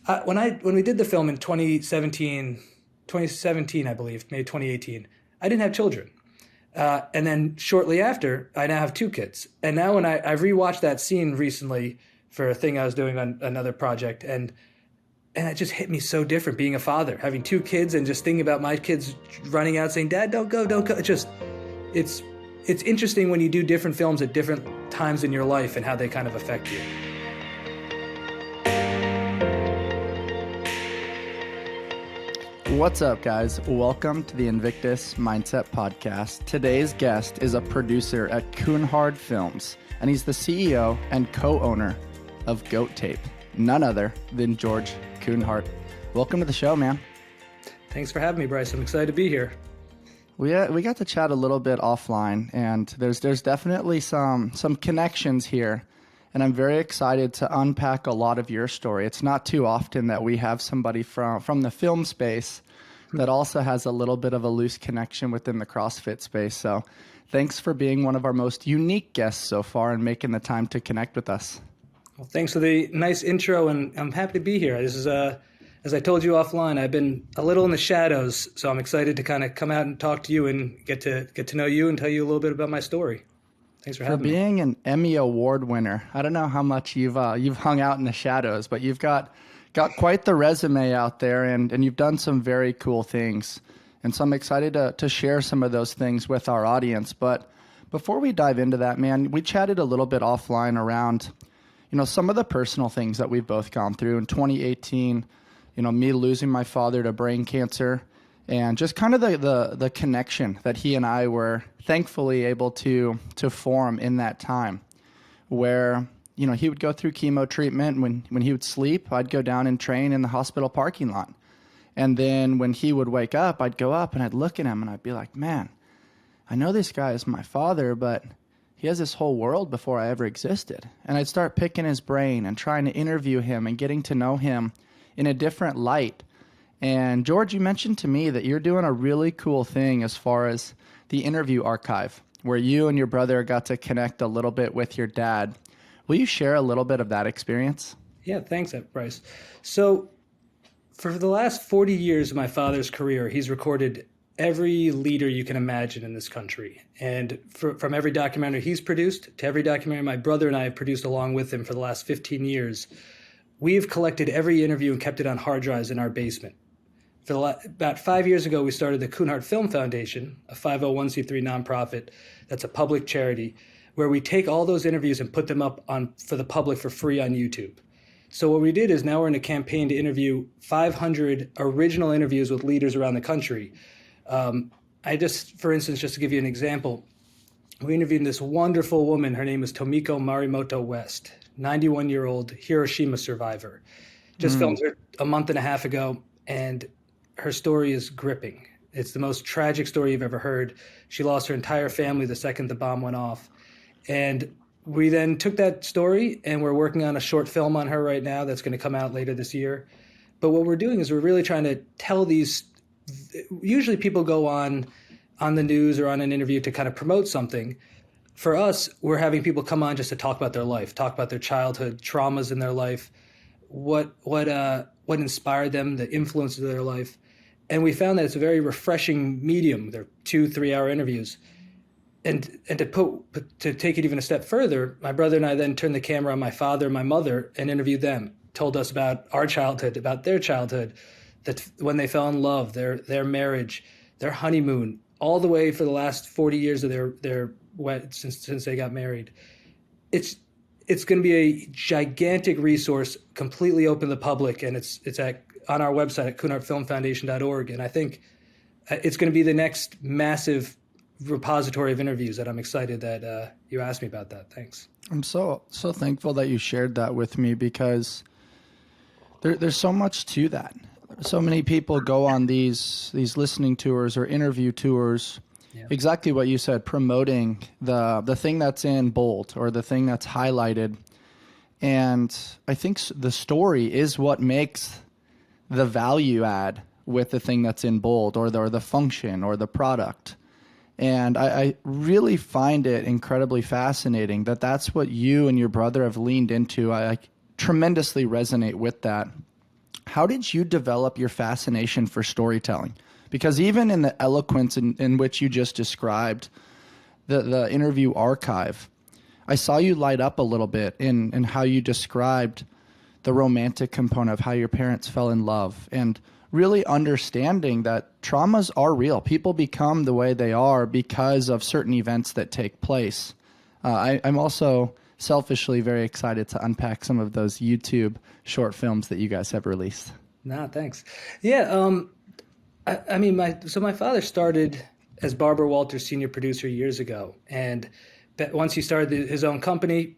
When we did the film in 2017, I believe, maybe 2018, I didn't have children. And then shortly after, I now have two kids. And now when I've rewatched that scene recently for a thing I was doing on another project, and it just hit me so different being a father, having two kids and just thinking about my kids running out saying, "Dad, don't go, don't go." It's it's interesting when you do different films at different times in your life and how they kind of affect you. What's up, guys? Welcome to the Invictus Mindset Podcast. Today's guest is a producer at Kunhardt Films, and he's the CEO and co-owner of Goat Tape, none other than George Kunhardt. Welcome to the show, man. Thanks for having me, Bryce. I'm excited to be here. We got to chat a little bit offline, and there's definitely some connections here, and I'm very excited to unpack a lot of your story. It's not too often that we have somebody from the film space that also has a little bit of a loose connection within the CrossFit space. So thanks for being one of our most unique guests so far and making the time to connect with us. Well, thanks for the nice intro, and I'm happy to be here. This is as I told you offline, I've been a little in the shadows, so I'm excited to kind of come out and talk to you and get to know you and tell you a little bit about my story. Thanks for having me. For being an Emmy Award winner, I don't know how much you've hung out in the shadows, but you've got quite the resume out there, and you've done some very cool things. And so I'm excited to share some of those things with our audience. But before we dive into that, man, we chatted a little bit offline around, some of the personal things that we've both gone through. In 2018, me losing my father to brain cancer, and just kind of the connection that he and I were thankfully able to form in that time, where he would go through chemo treatment. When he would sleep, I'd go down and train in the hospital parking lot. And then when he would wake up, I'd go up and I'd look at him and I'd be like, man, I know this guy is my father, but he has this whole world before I ever existed. And I'd start picking his brain and trying to interview him and getting to know him in a different light. And George, you mentioned to me that you're doing a really cool thing as far as the interview archive, where you and your brother got to connect a little bit with your dad. Will you share a little bit of that experience? Yeah, thanks, Bryce. So for the last 40 years of my father's career, he's recorded every leader you can imagine in this country. And from every documentary he's produced to every documentary my brother and I have produced along with him for the last 15 years, we've collected every interview and kept it on hard drives in our basement. About 5 years ago, we started the Kunhardt Film Foundation, a 501c3 nonprofit that's a public charity, where we take all those interviews and put them up for the public for free on YouTube. So what we did is now we're in a campaign to interview 500 original interviews with leaders around the country. For instance, just to give you an example, we interviewed this wonderful woman. Her name is Tomiko Marimoto West, 91-year-old Hiroshima survivor. Just filmed her a month and a half ago, and her story is gripping. It's the most tragic story you've ever heard. She lost her entire family the second the bomb went off. And we then took that story, and we're working on a short film on her right now that's going to come out later this year. But what we're doing is we're really trying to tell these. Usually people go on the news or on an interview to kind of promote something. For us, we're having people come on just to talk about their life, talk about their childhood traumas in their life, what inspired them, the influences of their life. And we found that it's a very refreshing medium. They're 2-3 hour interviews. And to take it even a step further, my brother and I then turned the camera on my father and my mother and interviewed them, told us about our childhood, about their childhood, that when they fell in love, their marriage, their honeymoon, all the way for the last 40 years of their since they got married. It's going to be a gigantic resource, completely open to the public, and it's on our website at KunhardtFilmFoundation.org. And I think it's going to be the next massive repository of interviews that I'm excited that you asked me about that. Thanks. I'm so thankful that you shared that with me, because there's so much to that. So many people go on these listening tours or interview tours, exactly what you said, promoting the thing that's in bold or the thing that's highlighted. And I think the story is what makes the value add with the thing that's in bold, or the function or the product. And I really find it incredibly fascinating that that's what you and your brother have leaned into. I tremendously resonate with that. how did you develop your fascination for storytelling? Because even in the eloquence in which you just described the interview archive, I saw you light up a little bit in how you described the romantic component of how your parents fell in love, and really understanding that traumas are real. People become the way they are because of certain events that take place. I'm also selfishly very excited to unpack some of those YouTube short films that you guys have released. No, thanks. Yeah, I mean, my father started as Barbara Walters senior producer years ago, and once he started his own company,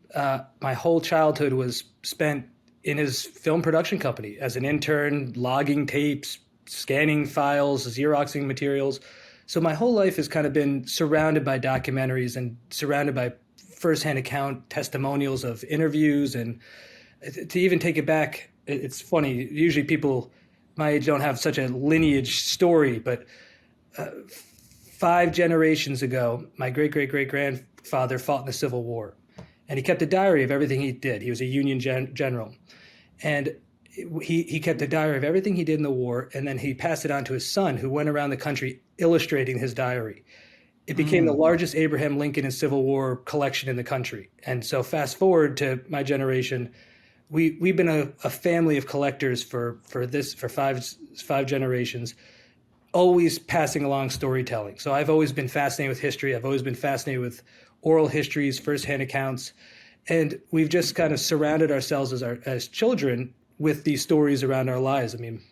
my whole childhood was spent in his film production company as an intern, logging tapes, scanning files, Xeroxing materials. So my whole life has kind of been surrounded by documentaries and surrounded by firsthand account testimonials of interviews. And to even take it back, it's funny. Usually people my age don't have such a lineage story, but 5 generations ago, my great-great-great-grandfather fought in the Civil War, and he kept a diary of everything he did. He was a Union general, and he kept a diary of everything he did in the war, and then he passed it on to his son, who went around the country illustrating his diary. It became the largest Abraham Lincoln and Civil War collection in the country. And so fast forward to my generation, we've been a family of collectors for five generations, always passing along storytelling. So I've always been fascinated with history. I've always been fascinated with oral histories, firsthand accounts, and we've just kind of surrounded ourselves as children with these stories around our lives. I mean,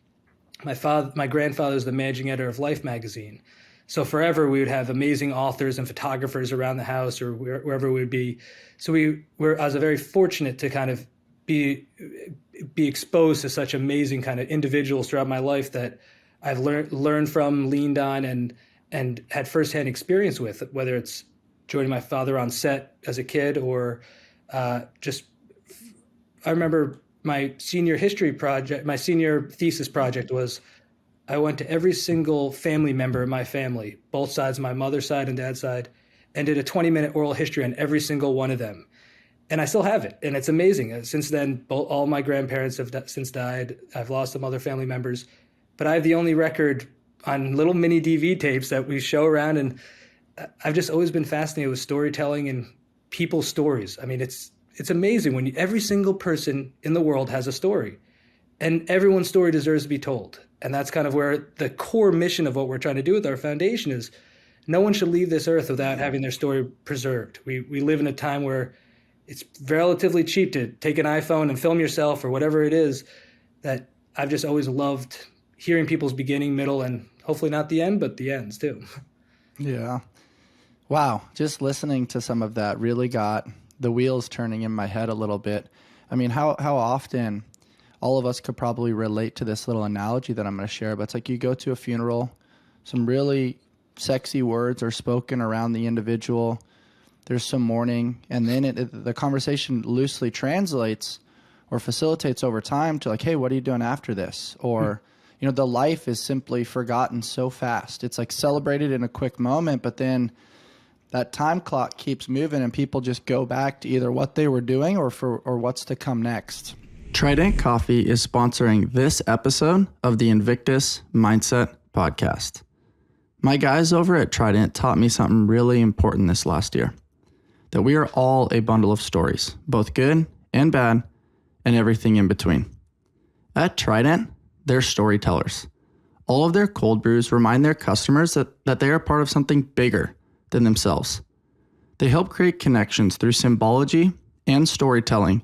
my grandfather was the managing editor of Life magazine. So forever we would have amazing authors and photographers around the house or wherever we would be. So I was very fortunate to kind of be exposed to such amazing kind of individuals throughout my life that I've learned from, leaned on, and had firsthand experience with, whether it's joining my father on set as a kid or I remember my senior thesis project was I went to every single family member in my family, both sides, my mother's side and dad's side, and did a 20-minute oral history on every single one of them. And I still have it, and it's amazing. Since then, all my grandparents have since died. I've lost some other family members, but I have the only record on little mini DV tapes that we show around, and I've just always been fascinated with storytelling and people's stories. I mean, it's amazing when every single person in the world has a story, and everyone's story deserves to be told. And that's kind of where the core mission of what we're trying to do with our foundation is no one should leave this earth without having their story preserved. We live in a time where it's relatively cheap to take an iPhone and film yourself or whatever it is, that I've just always loved hearing people's beginning, middle, and hopefully not the end, but the ends too. Yeah. Wow. Just listening to some of that really got the wheels turning in my head a little bit. I mean, how often all of us could probably relate to this little analogy that I'm going to share, but it's like you go to a funeral, some really sexy words are spoken around the individual, there's some mourning, and then the conversation loosely translates or facilitates over time to like, hey, what are you doing after this? Or, the life is simply forgotten so fast. It's like celebrated in a quick moment, but then that time clock keeps moving and people just go back to either what they were doing or what's to come next. Trident Coffee is sponsoring this episode of the Invictus Mindset Podcast. My guys over at Trident taught me something really important this last year, that we are all a bundle of stories, both good and bad, and everything in between. At Trident, they're storytellers. All of their cold brews remind their customers that they are part of something bigger than themselves. They help create connections through symbology and storytelling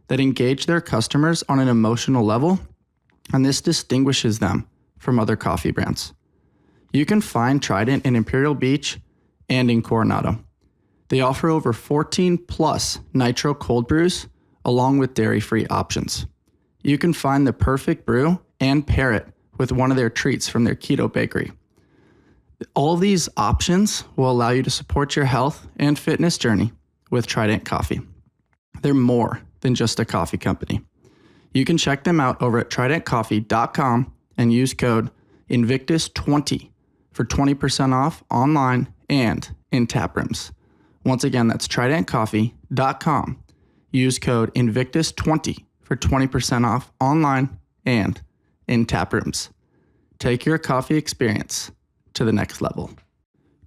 that engage their customers on an emotional level, and this distinguishes them from other coffee brands. You can find Trident in Imperial Beach and in Coronado. They offer over 14 plus nitro cold brews along with dairy-free options. You can find the perfect brew and pair it with one of their treats from their keto bakery. All these options will allow you to support your health and fitness journey with Trident Coffee. They're more than just a coffee company. You can check them out over at tridentcoffee.com and use code Invictus20 for 20% off online and in tap rooms. Once again, that's tridentcoffee.com. Use code Invictus20 for 20% off online and in tap rooms. Take your coffee experience to the next level.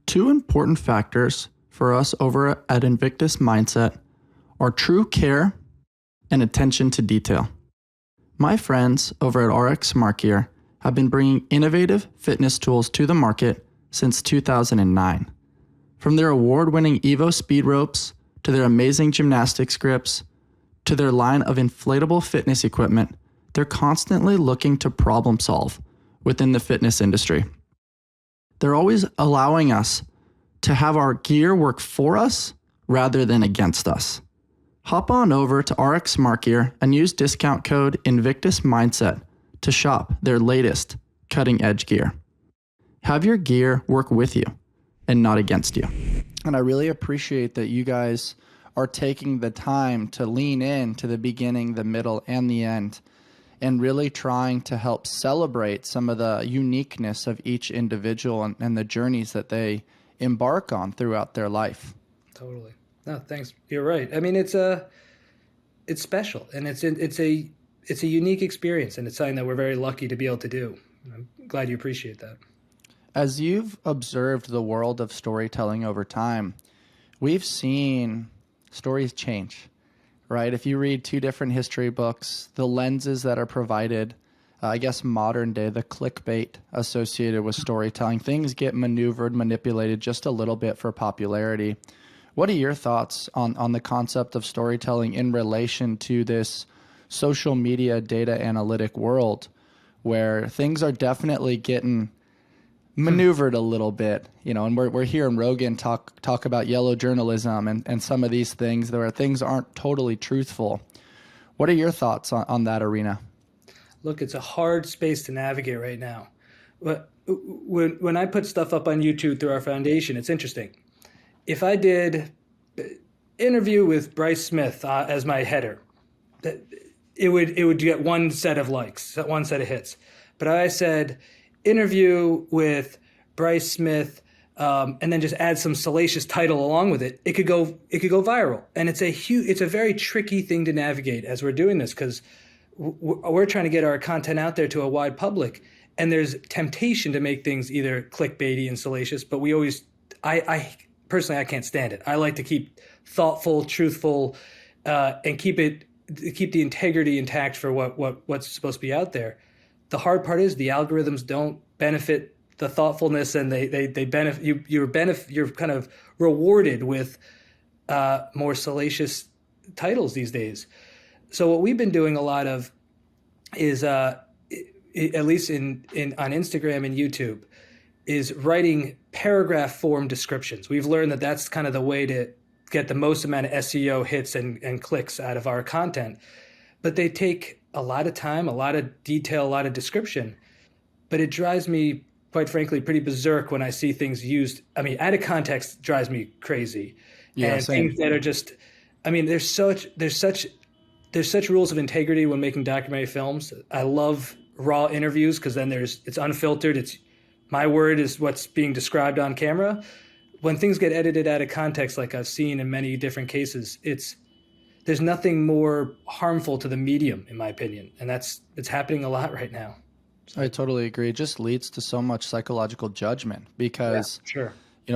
Two important factors for us over at Invictus Mindset are true care and attention to detail. My friends over at RX Smart Gear have been bringing innovative fitness tools to the market since 2009. From their award-winning Evo speed ropes to their amazing gymnastics grips to their line of inflatable fitness equipment, they're constantly looking to problem solve within the fitness industry. They're always allowing us to have our gear work for us rather than against us. Hop on over to RX Smart Gear and use discount code Invictus Mindset to shop their latest cutting edge gear. Have your gear work with you and not against you. And I really appreciate that you guys are taking the time to lean in to the beginning, the middle, and the end, and really trying to help celebrate some of the uniqueness of each individual and the journeys that they embark on throughout their life. Totally. No, thanks. You're right. I mean, it's special, and it's a unique experience, and it's something that we're very lucky to be able to do. I'm glad you appreciate that. As you've observed the world of storytelling over time, we've seen stories change, right? If you read two different history books, the lenses that are provided, I guess modern day, the clickbait associated with storytelling, things get maneuvered, manipulated just a little bit for popularity. What are your thoughts on the concept of storytelling in relation to this social media data analytic world where things are definitely getting maneuvered a little bit, and we're hearing Rogan talk about yellow journalism and some of these things where things aren't totally truthful. What are your thoughts on that arena? Look, it's a hard space to navigate right now. But when I put stuff up on YouTube through our foundation, it's interesting. If I did interview with Bryce Smith as my header, it would get one set of likes, one set of hits. But I said interview with Bryce Smith, and then just add some salacious title along with it. It could go viral, and it's a very tricky thing to navigate as we're doing this because we're trying to get our content out there to a wide public, and there's temptation to make things either clickbaity and salacious. But I personally, I can't stand it. I like to keep thoughtful, truthful, and keep the integrity intact for what's supposed to be out there. The hard part is the algorithms don't benefit the thoughtfulness, and they benefit you're kind of rewarded with more salacious titles these days. So what we've been doing a lot of is at least on Instagram and YouTube is writing paragraph form descriptions. We've learned that that's kind of the way to get the most amount of SEO hits and clicks out of our content. But they take a lot of time, a lot of detail, a lot of description. But it drives me, quite frankly, pretty berserk when I see things used. I mean, out of context drives me crazy. Yeah, and same. things that are just, I mean, there's such rules of integrity when making documentary films. I love raw interviews because then it's unfiltered. It's my word is what's being described on camera. When things get edited out of context, like I've seen in many different cases, there's nothing more harmful to the medium, in my opinion, and it's happening a lot right now. I totally agree. It just leads to so much psychological judgment because Sure.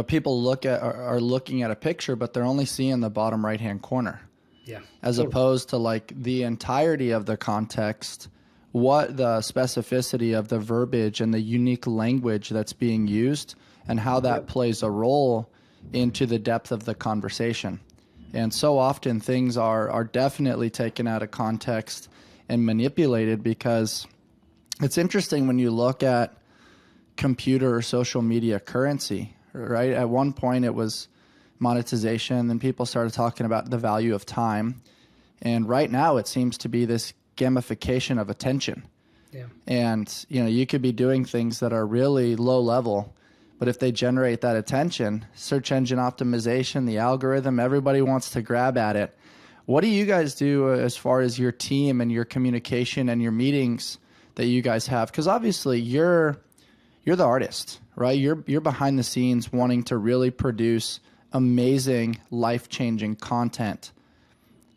People are looking at a picture, but they're only seeing the bottom right-hand corner. Yeah. As opposed to like the entirety of the context, what the specificity of the verbiage and the unique language that's being used and how that plays a role into the depth of the conversation. And so often things are definitely taken out of context and manipulated because it's interesting when you look at computer or social media currency, right? At one point it was monetization, then people started talking about the value of time. And right now it seems to be this gamification of attention. Yeah. And, you could be doing things that are really low level, but if they generate that attention, search engine optimization, the algorithm, everybody wants to grab at it. What do you guys do as far as your team and your communication and your meetings that you guys have? Because obviously you're the artist, right? You're behind the scenes wanting to really produce amazing, life-changing content.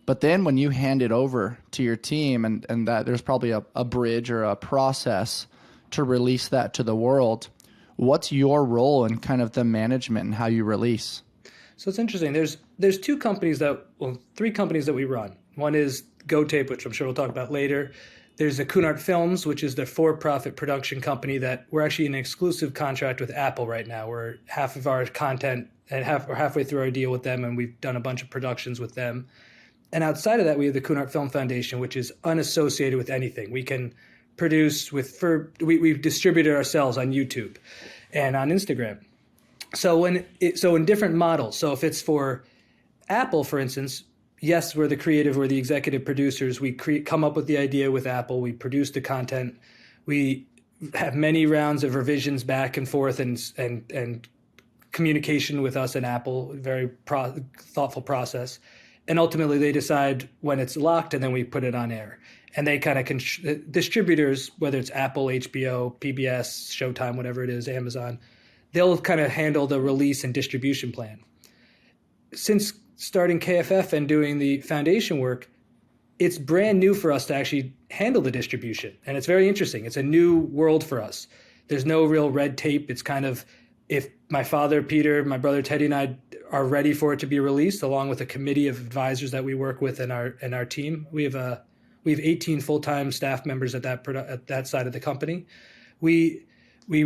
But then when you hand it over to your team and that there's probably a bridge or a process to release that to the world, what's your role in kind of the management and how you release? So it's interesting. There's three companies that we run. One is GoTape, which I'm sure we'll talk about later. There's the Kunhardt Films, which is the for-profit production company that we're actually in an exclusive contract with Apple right now. We're half of our content and we're halfway through our deal with them, and we've done a bunch of productions with them. And outside of that, we have the Kunhardt Film Foundation, which is unassociated with anything. We can produce we've distributed ourselves on YouTube and on Instagram. So in different models. So if it's for Apple, for instance, yes, we're the creative, we're the executive producers. We come up with the idea with Apple. We produce the content. We have many rounds of revisions back and forth and communication with us and Apple. Very thoughtful process. And ultimately, they decide when it's locked, and then we put it on air. And they kind of distributors, whether it's Apple, HBO, PBS, Showtime, whatever it is, Amazon, they'll kind of handle the release and distribution plan. Since starting KFF and doing the foundation work, it's brand new for us to actually handle the distribution. And it's very interesting. It's a new world for us. There's no real red tape. It's kind of, if my father, Peter, my brother, Teddy, and I are ready for it to be released, along with a committee of advisors that we work with in our team. We have 18 full-time staff members at that side of the company. We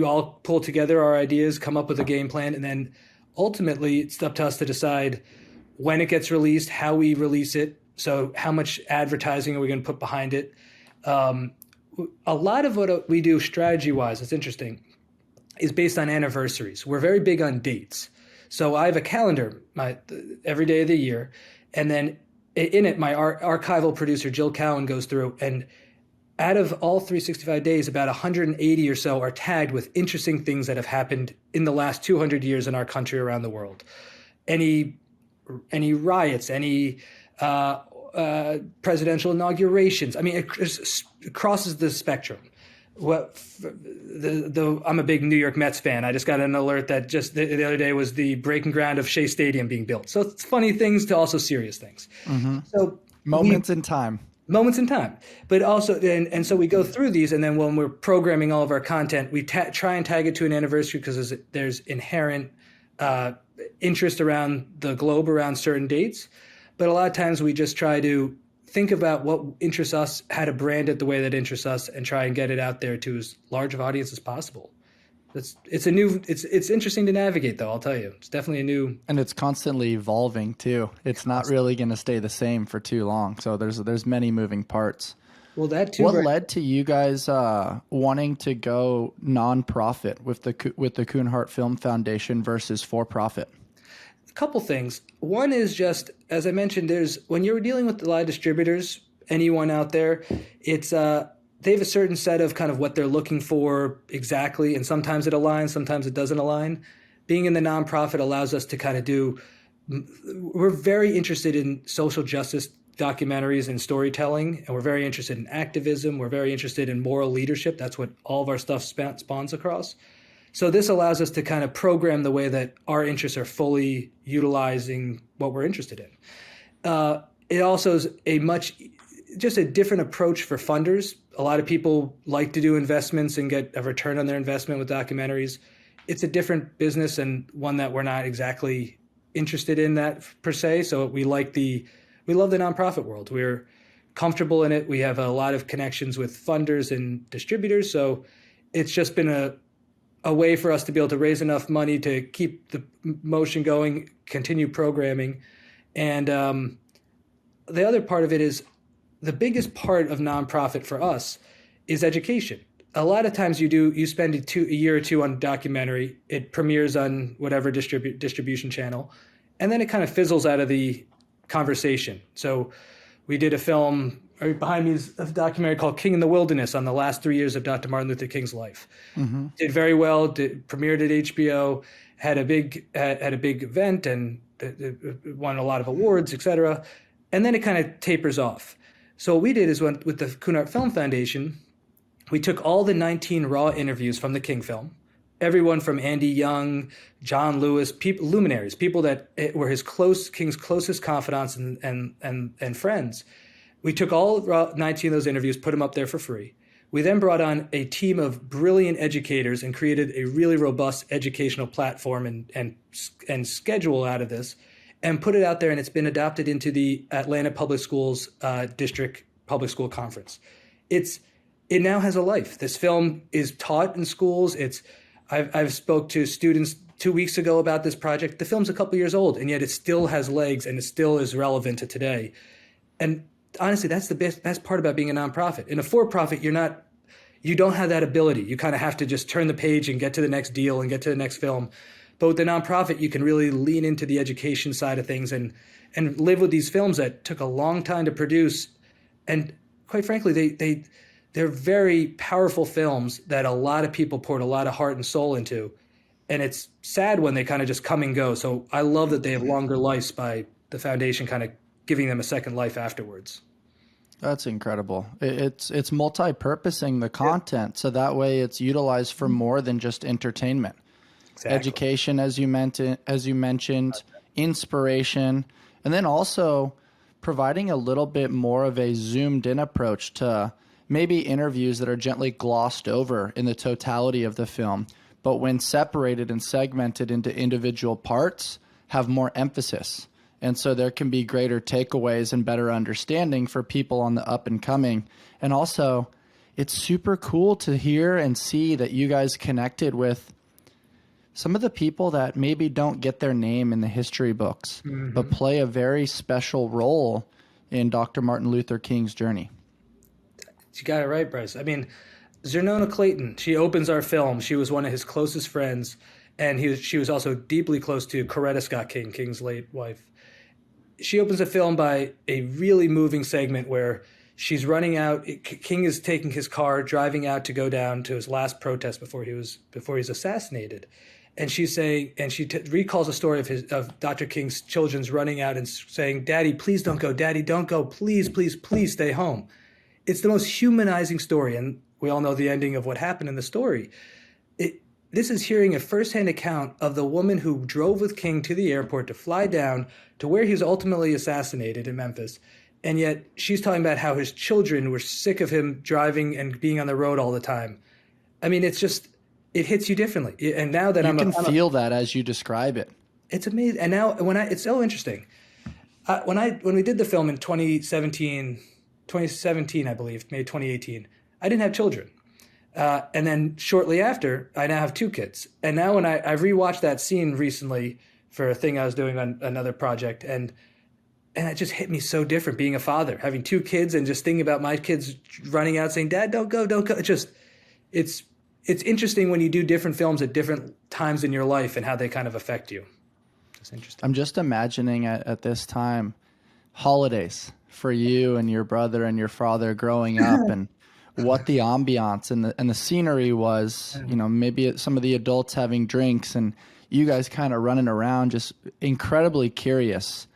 all pull together our ideas, come up with a game plan, and then ultimately it's up to us to decide when it gets released, how we release it. So how much advertising are we going to put behind it? A lot of what we do strategy-wise, it's interesting, is based on anniversaries. We're very big on dates. So I have a calendar every day of the year, and then in it, my archival producer, Jill Cowan, goes through, and out of all 365 days, about 180 or so are tagged with interesting things that have happened in the last 200 years in our country, around the world. Any riots, any presidential inaugurations. I mean, it crosses the spectrum. I'm a big New York Mets fan. I just got an alert that just the other day was the breaking ground of Shea Stadium being built. So it's funny things to also serious things. Mm-hmm. So moments in time, but also, and so we go through these, and then when we're programming all of our content, we try and tag it to an anniversary because there's inherent interest around the globe around certain dates. But a lot of times we just try to think about what interests us, how to brand it the way that interests us, and try and get it out there to as large of an audience as possible. It's interesting to navigate, though. I'll tell you, it's definitely a new, and it's constantly evolving too. It's not really going to stay the same for too long. So there's many moving parts. Well, that too. What led to you guys wanting to go nonprofit with the Kunhardt Film Foundation versus for profit? A couple things. One is just, as I mentioned, when you're dealing with a lot of distributors, anyone out there, it's they have a certain set of kind of what they're looking for exactly, and sometimes it aligns, sometimes it doesn't align. Being in the nonprofit allows us to kind of we're very interested in social justice documentaries and storytelling, and we're very interested in activism. We're very interested in moral leadership. That's what all of our stuff spawns across. So this allows us to kind of program the way that our interests are fully utilizing what we're interested in. It also is just a different approach for funders. A lot of people like to do investments and get a return on their investment with documentaries. It's a different business and one that we're not exactly interested in that per se. So we love the nonprofit world. We're comfortable in it. We have a lot of connections with funders and distributors. So it's just been a way for us to be able to raise enough money to keep the motion going, continue programming. And the other part of it is the biggest part of nonprofit for us is education. A lot of times you spend a year or two on a documentary, it premieres on whatever distribution channel, and then it kind of fizzles out of the conversation. So we did a film, right behind me is a documentary called King in the Wilderness on the last 3 years of Dr. Martin Luther King's life. Mm-hmm. Did very well, premiered at HBO, had a big event, and won a lot of awards, etc. And then it kind of tapers off. So what we did is with the Kunhardt Film Foundation, we took all the 19 raw interviews from the King film, everyone from Andy Young, John Lewis, luminaries, people that were King's closest confidants and friends. We took all 19 of those interviews, put them up there for free. We then brought on a team of brilliant educators and created a really robust educational platform and schedule out of this, and put it out there, and it's been adopted into the Atlanta Public Schools District Public School Conference. It now has a life. This film is taught in schools. I've spoke to students 2 weeks ago about this project. The film's a couple years old, and yet it still has legs, and it still is relevant to today. And honestly, that's the best part about being a nonprofit. In a for-profit, you don't have that ability. You kind of have to just turn the page and get to the next deal and get to the next film. But with the nonprofit, you can really lean into the education side of things and live with these films that took a long time to produce. And quite frankly, they're very powerful films that a lot of people poured a lot of heart and soul into. And it's sad when they kind of just come and go. So I love that they have longer lives by the foundation kind of giving them a second life afterwards. That's incredible. It's multi-purposing the content, so that way it's utilized for more than just entertainment. Exactly. Education, as you mentioned, inspiration, and then also providing a little bit more of a zoomed-in approach to maybe interviews that are gently glossed over in the totality of the film, but when separated and segmented into individual parts, have more emphasis. And so there can be greater takeaways and better understanding for people on the up and coming. And also, it's super cool to hear and see that you guys connected with some of the people that maybe don't get their name in the history books, but play a very special role in Dr. Martin Luther King's journey. You got it right, Bryce. I mean, Zernona Clayton, she opens our film. She was one of his closest friends, and she was also deeply close to Coretta Scott King, King's late wife. She opens the film by a really moving segment where she's running out. King is taking his car, driving out to go down to his last protest before he was assassinated. And she's saying, and she recalls a story of Dr. King's children's running out and saying, "Daddy, please don't go. Daddy, don't go. Please, please, please stay home." It's the most humanizing story, and we all know the ending of what happened in the story. This is hearing a firsthand account of the woman who drove with King to the airport to fly down to where he was ultimately assassinated in Memphis. And yet she's talking about how his children were sick of him driving and being on the road all the time. I mean, it hits you differently. And now that you can feel that as you describe it. It's amazing. And now it's so interesting. When we did the film in 2017, I believe, May 2018, I didn't have children. And then shortly after, I now have 2 kids. And now when I rewatched that scene recently for a thing I was doing on another project, and it just hit me so different being a father, having 2 kids and just thinking about my kids running out saying, "Dad, don't go, don't go." It's interesting when you do different films at different times in your life and how they kind of affect you. It's interesting. I'm just imagining at this time, holidays for you and your brother and your father growing up and what the ambiance and the scenery was, maybe some of the adults having drinks and you guys kind of running around, just incredibly curious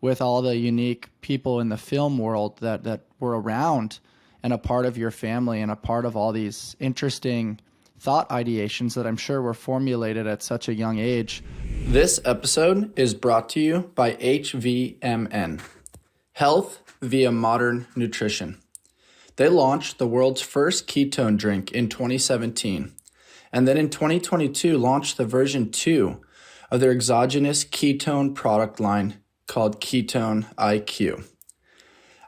with all the unique people in the film world that were around and a part of your family and a part of all these interesting thought ideations that I'm sure were formulated at such a young age. This episode is brought to you by HVMN, Health via Modern Nutrition. They launched the world's first ketone drink in 2017, and then in 2022 launched the version 2 of their exogenous ketone product line called Ketone IQ.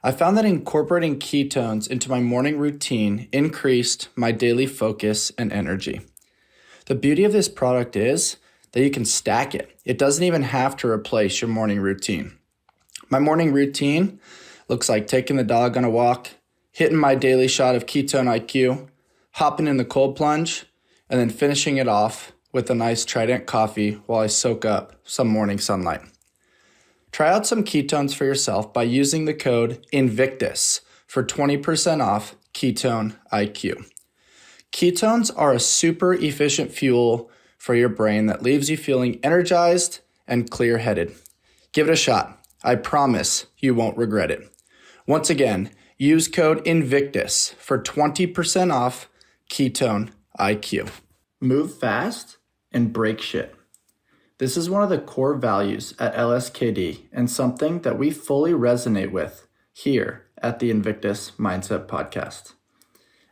I found that incorporating ketones into my morning routine increased my daily focus and energy. The beauty of this product is that you can stack it. It doesn't even have to replace your morning routine. My morning routine looks like taking the dog on a walk, hitting my daily shot of Ketone IQ, hopping in the cold plunge, and then finishing it off with a nice Trident coffee while I soak up some morning sunlight. Try out some ketones for yourself by using the code INVICTUS for 20% off Ketone IQ. Ketones are a super efficient fuel for your brain that leaves you feeling energized and clear-headed. Give it a shot. I promise you won't regret it. Once again, use code INVICTUS for 20% off Ketone IQ. move fast, and break shit. This is one of the core values at LSKD and something that we fully resonate with here at the Invictus Mindset Podcast.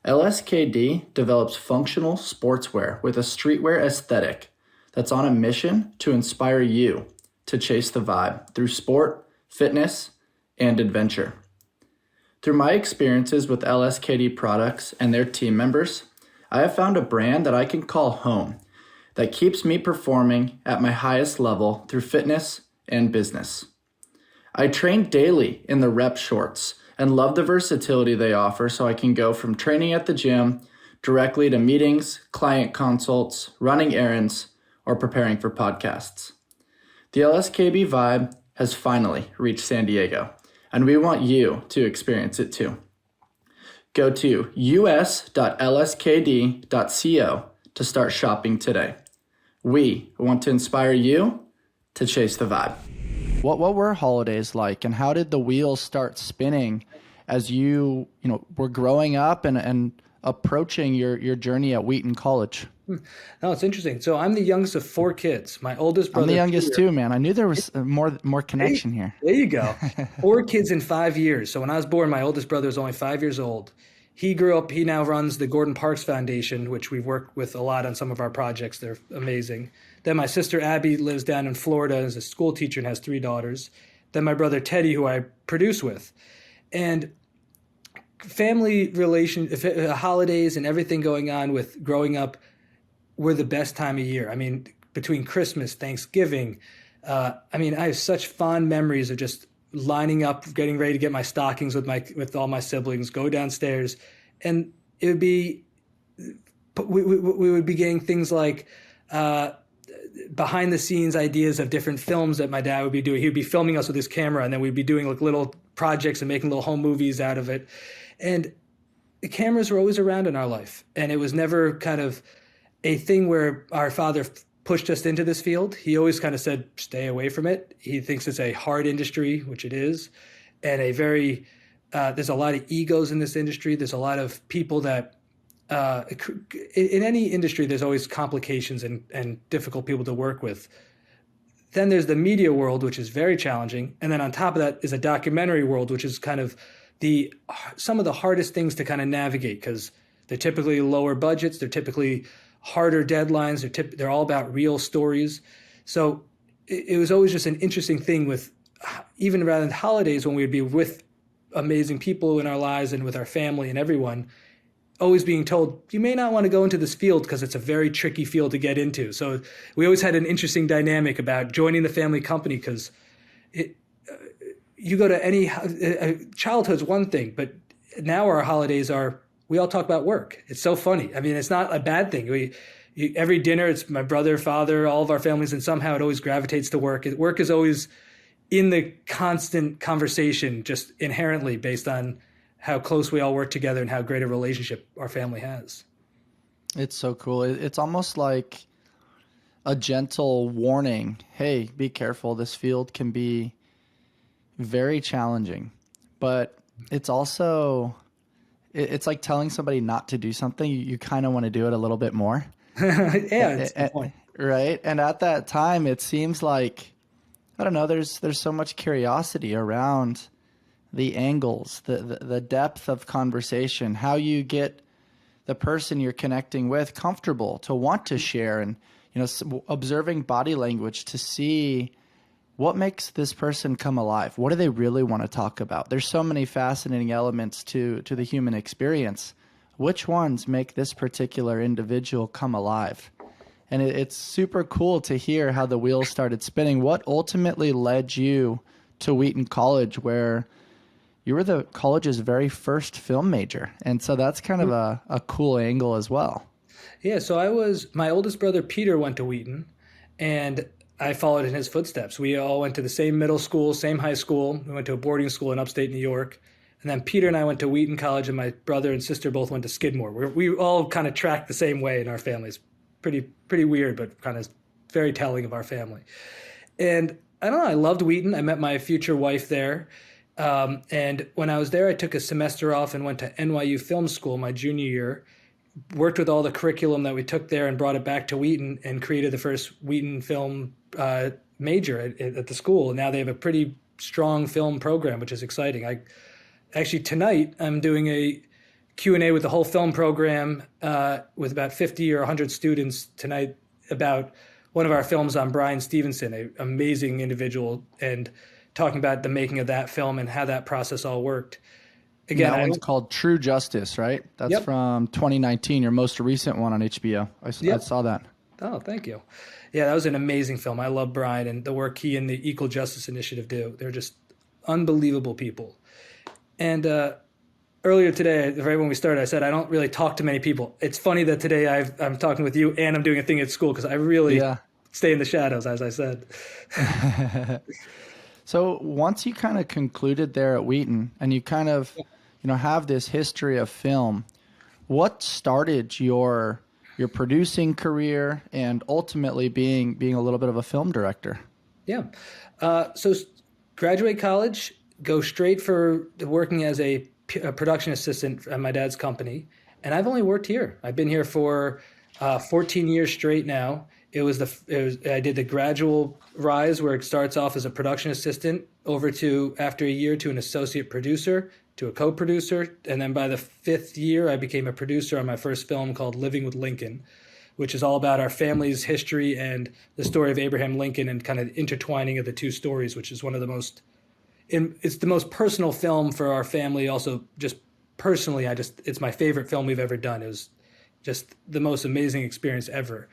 LSKD develops functional sportswear with a streetwear aesthetic that's on a mission to inspire you to chase the vibe through sport, fitness, and adventure. Through my experiences with LSKD products and their team members, I have found a brand that I can call home that keeps me performing at my highest level through fitness and business. I train daily in the rep shorts and love the versatility they offer, so I can go from training at the gym directly to meetings, client consults, running errands, or preparing for podcasts. The LSKB vibe has finally reached San Diego, and we want you to experience it too. Go to us.lskd.co to start shopping today. We want to inspire you to chase the vibe. What were holidays like, and how did the wheels start spinning as you were growing up and approaching your journey at Wheaton College? No, it's interesting. So I'm the youngest of 4 kids. My oldest brother. I'm the youngest Peter, too, man. I knew there was more connection here. There you go. 4 kids in 5 years. So when I was born, my oldest brother was only 5 years old. He grew up, he now runs the Gordon Parks Foundation, which we've worked with a lot on some of our projects. They're amazing. Then my sister Abby lives down in Florida as a school teacher and has 3 daughters. Then my brother Teddy, who I produce with. And family holidays and everything going on with growing up were the best time of year. I mean, between Christmas, Thanksgiving, I have such fond memories of just lining up, getting ready to get my stockings with all my siblings, go downstairs, and it would be we would be getting things like behind the scenes ideas of different films that my dad would be doing. He would be filming us with his camera, and then we'd be doing like little projects and making little home movies out of it. And the cameras were always around in our life, and it was never kind of a thing where our father pushed us into this field. He always kind of said, stay away from it. He thinks it's a hard industry, which it is, and there's a lot of egos in this industry. There's a lot of people that, in any industry, there's always complications and difficult people to work with. Then there's the media world, which is very challenging. And then on top of that is a documentary world, which is kind of some of the hardest things to kind of navigate, because they're typically lower budgets. They're typically harder deadlines. They're all about real stories. So it was always just an interesting thing with, even rather than holidays, when we would be with amazing people in our lives and with our family and everyone, always being told, you may not want to go into this field because it's a very tricky field to get into. So we always had an interesting dynamic about joining the family company, because you go to any childhood's one thing, but now our holidays we all talk about work. It's so funny. I mean, it's not a bad thing. Every dinner, it's my brother, father, all of our families, and somehow it always gravitates to work. Work is always in the constant conversation, just inherently based on how close we all work together and how great a relationship our family has. It's so cool. It's almost like a gentle warning. Hey, be careful. This field can be very challenging, but it's also... It's like telling somebody not to do something. You kind of want to do it a little bit more. Yeah, that's the point. Right. And at that time, it seems like, I don't know, there's so much curiosity around the angles, the depth of conversation, how you get the person you're connecting with comfortable to want to share, and, observing body language to see what makes this person come alive? What do they really want to talk about? There's so many fascinating elements to the human experience. Which ones make this particular individual come alive? And it's super cool to hear how the wheels started spinning. What ultimately led you to Wheaton College, where you were the college's very first film major? And so that's kind of a cool angle as well. Yeah, so my oldest brother Peter went to Wheaton, and I followed in his footsteps. We all went to the same middle school, same high school. We went to a boarding school in upstate New York. And then Peter and I went to Wheaton College, and my brother and sister both went to Skidmore. We all kind of tracked the same way in our families. Pretty weird, but kind of very telling of our family. And I don't know, I loved Wheaton. I met my future wife there. And when I was there, I took a semester off and went to NYU Film School my junior year, worked with all the curriculum that we took there and brought it back to Wheaton and created the first Wheaton film major at the school. And now they have a pretty strong film program, which is exciting. Actually, tonight I'm doing a Q&A with the whole film program with about 50 or 100 students tonight about one of our films on Brian Stevenson, an amazing individual, and talking about the making of that film and how that process all worked. Again, that one's called True Justice, right? That's from 2019, your most recent one on HBO. I saw that. Oh, thank you. Yeah, that was an amazing film. I love Brian and the work he and the Equal Justice Initiative do. They're just unbelievable people. And earlier today, right when we started, I said I don't really talk to many people. It's funny that today I'm talking with you and I'm doing a thing at school because I really stay in the shadows, as I said. So once you kind of concluded there at Wheaton and you kind of have this history of film, what started your producing career and ultimately being a little bit of a film director? Yeah. So graduate college, go straight for working as a production assistant at my dad's company. And I've only worked here. I've been here for 14 years straight now. I did the gradual rise where it starts off as a production assistant over to, after a year, to an associate producer, to a co-producer. And then by the 5th year, I became a producer on my first film called Living with Lincoln, which is all about our family's history and the story of Abraham Lincoln and kind of intertwining of the two stories, which is one of the most, it's the most personal film for our family. Also, just personally, it's my favorite film we've ever done. It was just the most amazing experience ever.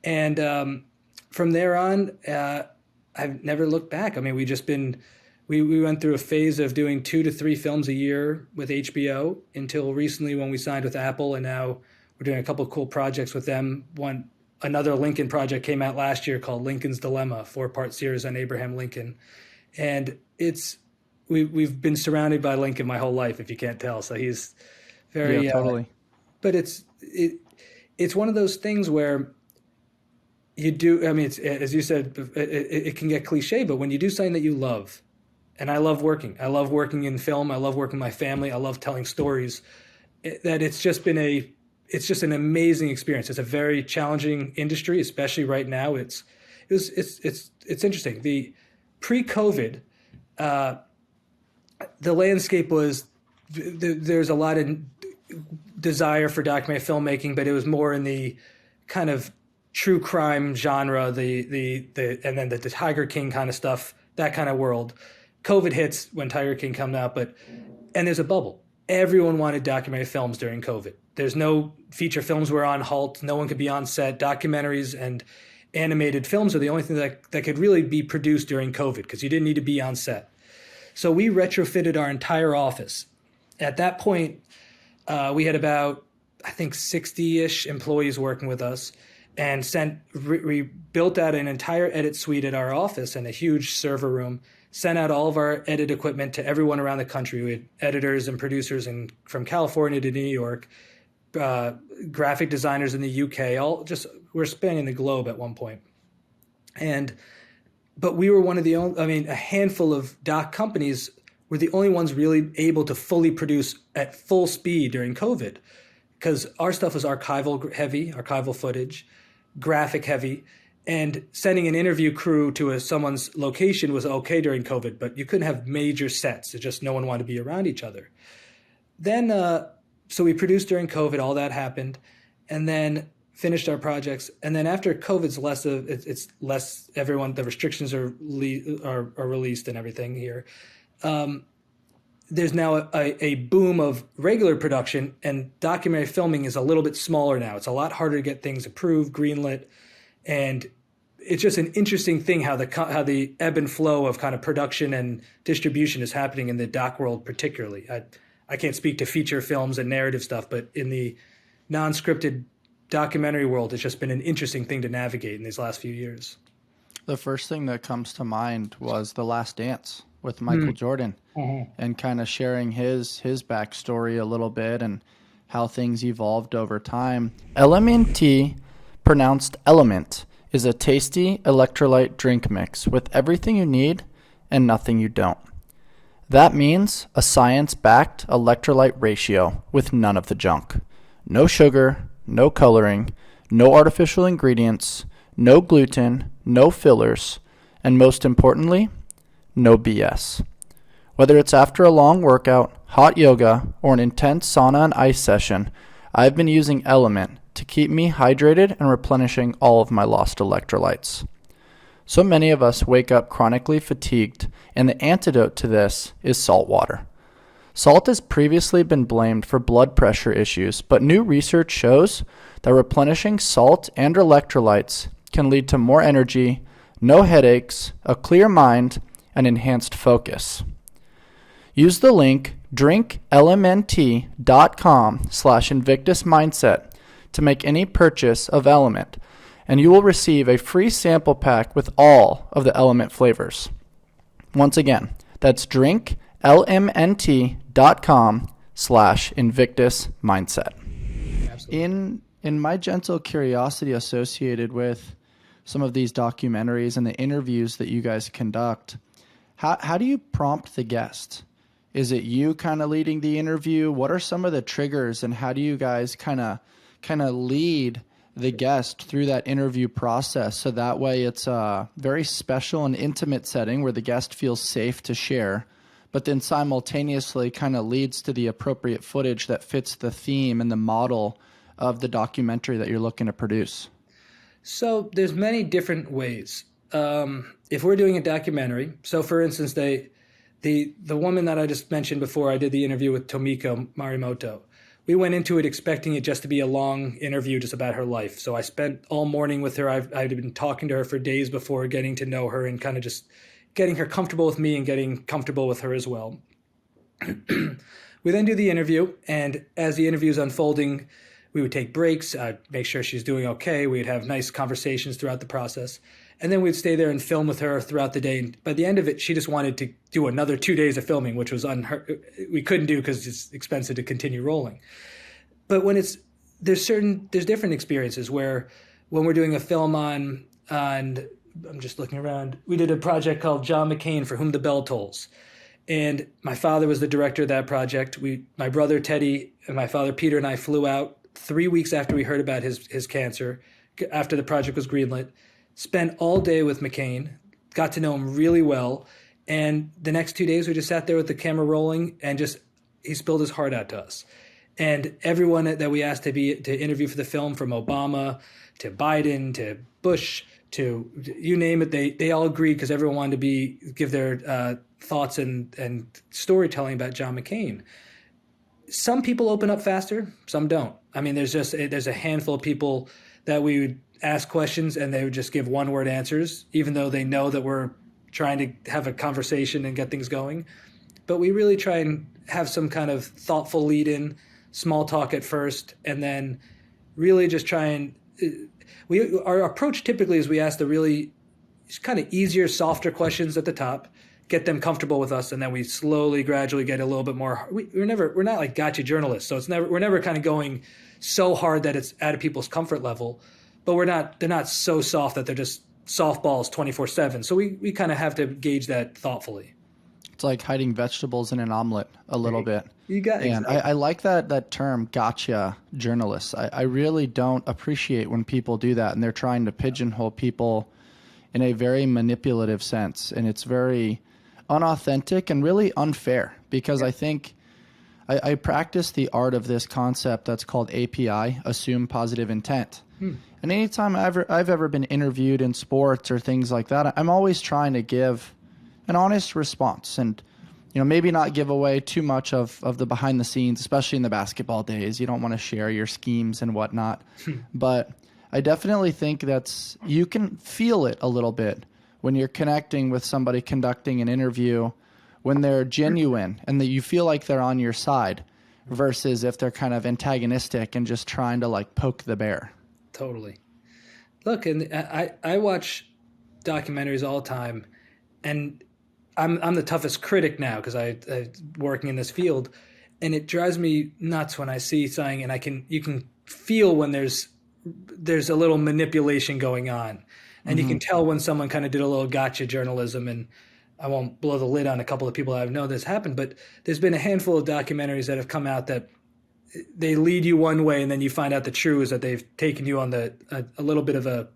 And from there on, I've never looked back. I mean, we went through a phase of doing 2 to 3 films a year with HBO until recently when we signed with Apple, and now we're doing a couple of cool projects with them. Another Lincoln project came out last year called Lincoln's Dilemma, 4-part series on Abraham Lincoln, and we've been surrounded by Lincoln my whole life, if you can't tell. So he's very totally. But it's one of those things where you do. I mean, it's, as you said, it can get cliche, but when you do something that you love, and I love working in film. I love working with my family. I love telling stories. It's just an amazing experience. It's a very challenging industry, especially right now. It's interesting. The pre-COVID, the landscape was there's a lot of desire for documentary filmmaking, but it was more in the kind of true crime genre, and then the Tiger King kind of stuff, that kind of world. COVID hits when Tiger King comes out, and there's a bubble. Everyone wanted documentary films during COVID. There's no feature films were on halt. No one could be on set. Documentaries and animated films are the only thing that could really be produced during COVID because you didn't need to be on set. So we retrofitted our entire office. At that point, we had about, I think, 60-ish employees working with us, and we built out an entire edit suite at our office and a huge server room, sent out all of our edit equipment to everyone around the country. We had editors and producers from California to New York, graphic designers in the UK, we're spanning the globe at one point. But we were one of the only, a handful of doc companies were the only ones really able to fully produce at full speed during COVID, because our stuff was archival footage, graphic heavy, and sending an interview crew to someone's location was okay during COVID, but you couldn't have major sets. It's just no one wanted to be around each other. Then, so we produced during COVID, all that happened, and then finished our projects. And then after COVID's it's less, the restrictions are released and everything here. There's now a boom of regular production, and documentary filming is a little bit smaller now. It's a lot harder to get things approved, greenlit, and it's just an interesting thing how the ebb and flow of kind of production and distribution is happening in the doc world particularly. I can't speak to feature films and narrative stuff, but in the non-scripted documentary world, it's just been an interesting thing to navigate in these last few years. The first thing that comes to mind was The Last Dance with Michael Jordan, and kind of sharing his backstory a little bit and how things evolved over time. LMNT, pronounced Element, is a tasty electrolyte drink mix with everything you need and nothing you don't. That means a science-backed electrolyte ratio with none of the junk. no sugar, no coloring, no artificial ingredients, no gluten, no fillers, and most importantly, no BS. Whether it's after a long workout, hot yoga, or an intense sauna and ice session, I've been using Element to keep me hydrated and replenishing all of my lost electrolytes. So many of us wake up chronically fatigued, and the antidote to this is salt water. Salt has previously been blamed for blood pressure issues, but new research shows that replenishing salt and electrolytes can lead to more energy, no headaches, a clear mind, and enhanced focus. Use the link drinklmnt.com/InvictusMindset to make any purchase of Element, and you will receive a free sample pack with all of the Element flavors. Once again, that's drinklmnt.com/InvictusMindset. In my gentle curiosity associated with some of these documentaries and the interviews that you guys conduct, how do you prompt the guest? Is it you kind of leading the interview? What are some of the triggers, and how do you guys kind of lead the guest through that interview process so that way it's a very special and intimate setting where the guest feels safe to share, but then simultaneously kind of leads to the appropriate footage that fits the theme and the model of the documentary that you're looking to produce? So there's many different ways. If we're doing a documentary, so for instance, the woman that I just mentioned before, I did the interview with Tomiko Marimoto. We went into it expecting it just to be a long interview just about her life. So I spent all morning with her. I'd been talking to her for days before, getting to know her and kind of just getting her comfortable with me and getting comfortable with her as well. We then do the interview, and as the interview is unfolding, we would take breaks, make sure she's doing okay. We'd have nice conversations throughout the process. And then we'd stay there and film with her throughout the day. And by the end of it, she just wanted to do another 2 days of filming, which was we couldn't do because it's expensive to continue rolling. But when there's different experiences where when we're doing a film on I'm just looking around, we did a project called John McCain, For Whom the Bell Tolls. And my father was the director of that project. My brother Teddy and my father Peter and I flew out 3 weeks after we heard about his cancer, after the project was greenlit. Spent all day with McCain, got to know him really well. And the next 2 days, we just sat there with the camera rolling and he spilled his heart out to us. And everyone that we asked to interview for the film, from Obama to Biden to Bush to you name it, they all agreed because everyone wanted to give their thoughts and storytelling about John McCain. Some people open up faster, some don't. I mean, there's a handful of people that we would ask questions and they would just give one-word answers, even though they know that we're trying to have a conversation and get things going. But we really try and have some kind of thoughtful lead-in, small talk at first, and then really just try and our approach typically is we ask the really kind of easier, softer questions at the top, get them comfortable with us, and then we slowly, gradually get a little bit more. We're not like gotcha journalists, so we're never kind of going so hard that it's out of people's comfort level, but they're not so soft that they're just softballs 24/7. So we kind of have to gauge that thoughtfully. It's like hiding vegetables in an omelet a little bit. You got it. And I like that term, gotcha journalists. I really don't appreciate when people do that and they're trying to pigeonhole people in a very manipulative sense. And it's very unauthentic and really unfair because I think I practice the art of this concept that's called API, assume positive intent. And anytime I've ever been interviewed in sports or things like that, I'm always trying to give an honest response and maybe not give away too much of the behind the scenes, especially in the basketball days. You don't want to share your schemes and whatnot. But I definitely think you can feel it a little bit when you're connecting with somebody conducting an interview, when they're genuine and that you feel like they're on your side versus if they're kind of antagonistic and just trying to like poke the bear. Totally. Look, and I watch documentaries all the time, and I'm the toughest critic now because I'm working in this field, and it drives me nuts when I see something and you can feel when there's a little manipulation going on, and you can tell when someone kind of did a little gotcha journalism. And I won't blow the lid on a couple of people that I've known this happened, but there's been a handful of documentaries that have come out that they lead you one way, and then you find out the truth is that they've taken you on a little bit of a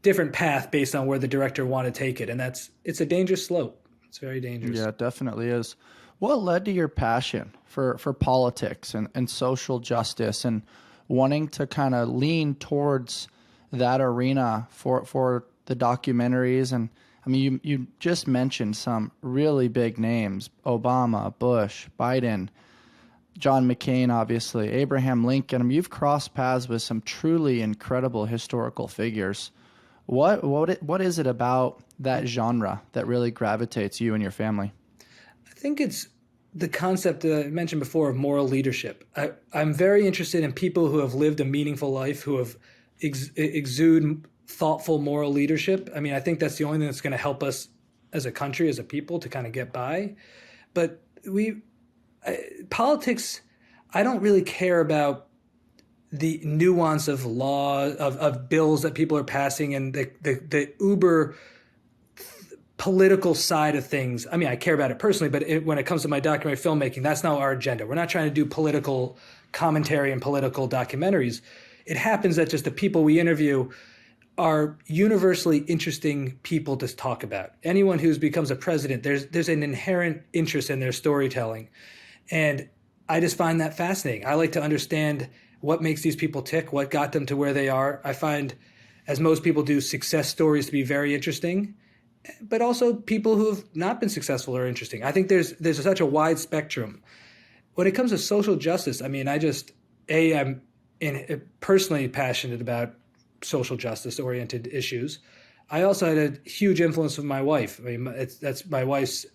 different path based on where the director wanted to take it, and it's a dangerous slope. It's very dangerous. Yeah, it definitely is. What led to your passion for politics and social justice and wanting to kind of lean towards that arena for the documentaries? And I mean, you just mentioned some really big names: Obama, Bush, Biden, John McCain, obviously, Abraham Lincoln. I mean, you've crossed paths with some truly incredible historical figures. What is it about that genre that really gravitates you and your family? I think it's the concept that I mentioned before of moral leadership. I'm very interested in people who have lived a meaningful life, who have exude thoughtful moral leadership. I mean, I think that's the only thing that's going to help us as a country, as a people, to kind of get by. But politics, I don't really care about the nuance of law, of bills that people are passing, and the uber political side of things. I mean, I care about it personally, but when it comes to my documentary filmmaking, that's not our agenda. We're not trying to do political commentary and political documentaries. It happens that just the people we interview are universally interesting people to talk about. Anyone who becomes a president, there's an inherent interest in their storytelling. And I just find that fascinating. I like to understand what makes these people tick, what got them to where they are. I find, as most people do, success stories to be very interesting, but also people who have not been successful are interesting. I think there's such a wide spectrum. When it comes to social justice, I mean, I'm personally passionate about social justice oriented issues. I also had a huge influence with my wife. I mean, that's my wife's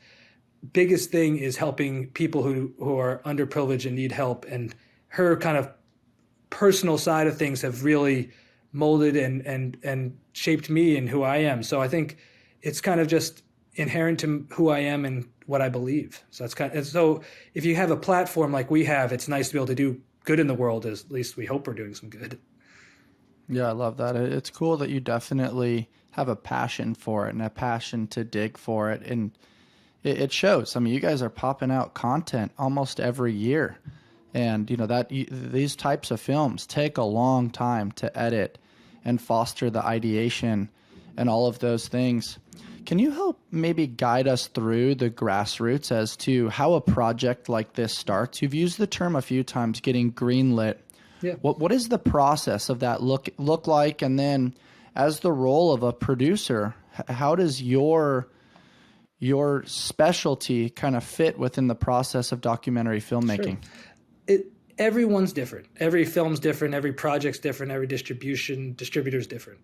biggest thing is helping people who are underprivileged and need help. And her kind of personal side of things have really molded and shaped me and who I am. So I think it's kind of just inherent to who I am and what I believe. So so if you have a platform like we have, it's nice to be able to do good in the world, as at least we hope we're doing some good. Yeah, I love that. It's cool that you definitely have a passion for it and a passion to dig for it. And it shows. I mean, you guys are popping out content almost every year. And, these types of films take a long time to edit and foster the ideation and all of those things. Can you help maybe guide us through the grassroots as to how a project like this starts? You've used the term a few times, getting greenlit. Yeah. What is the process of that look like? And then as the role of a producer, how does your specialty kind of fit within the process of documentary filmmaking? Sure. Everyone's different. Every film's different. Every project's different. Every distributor's different.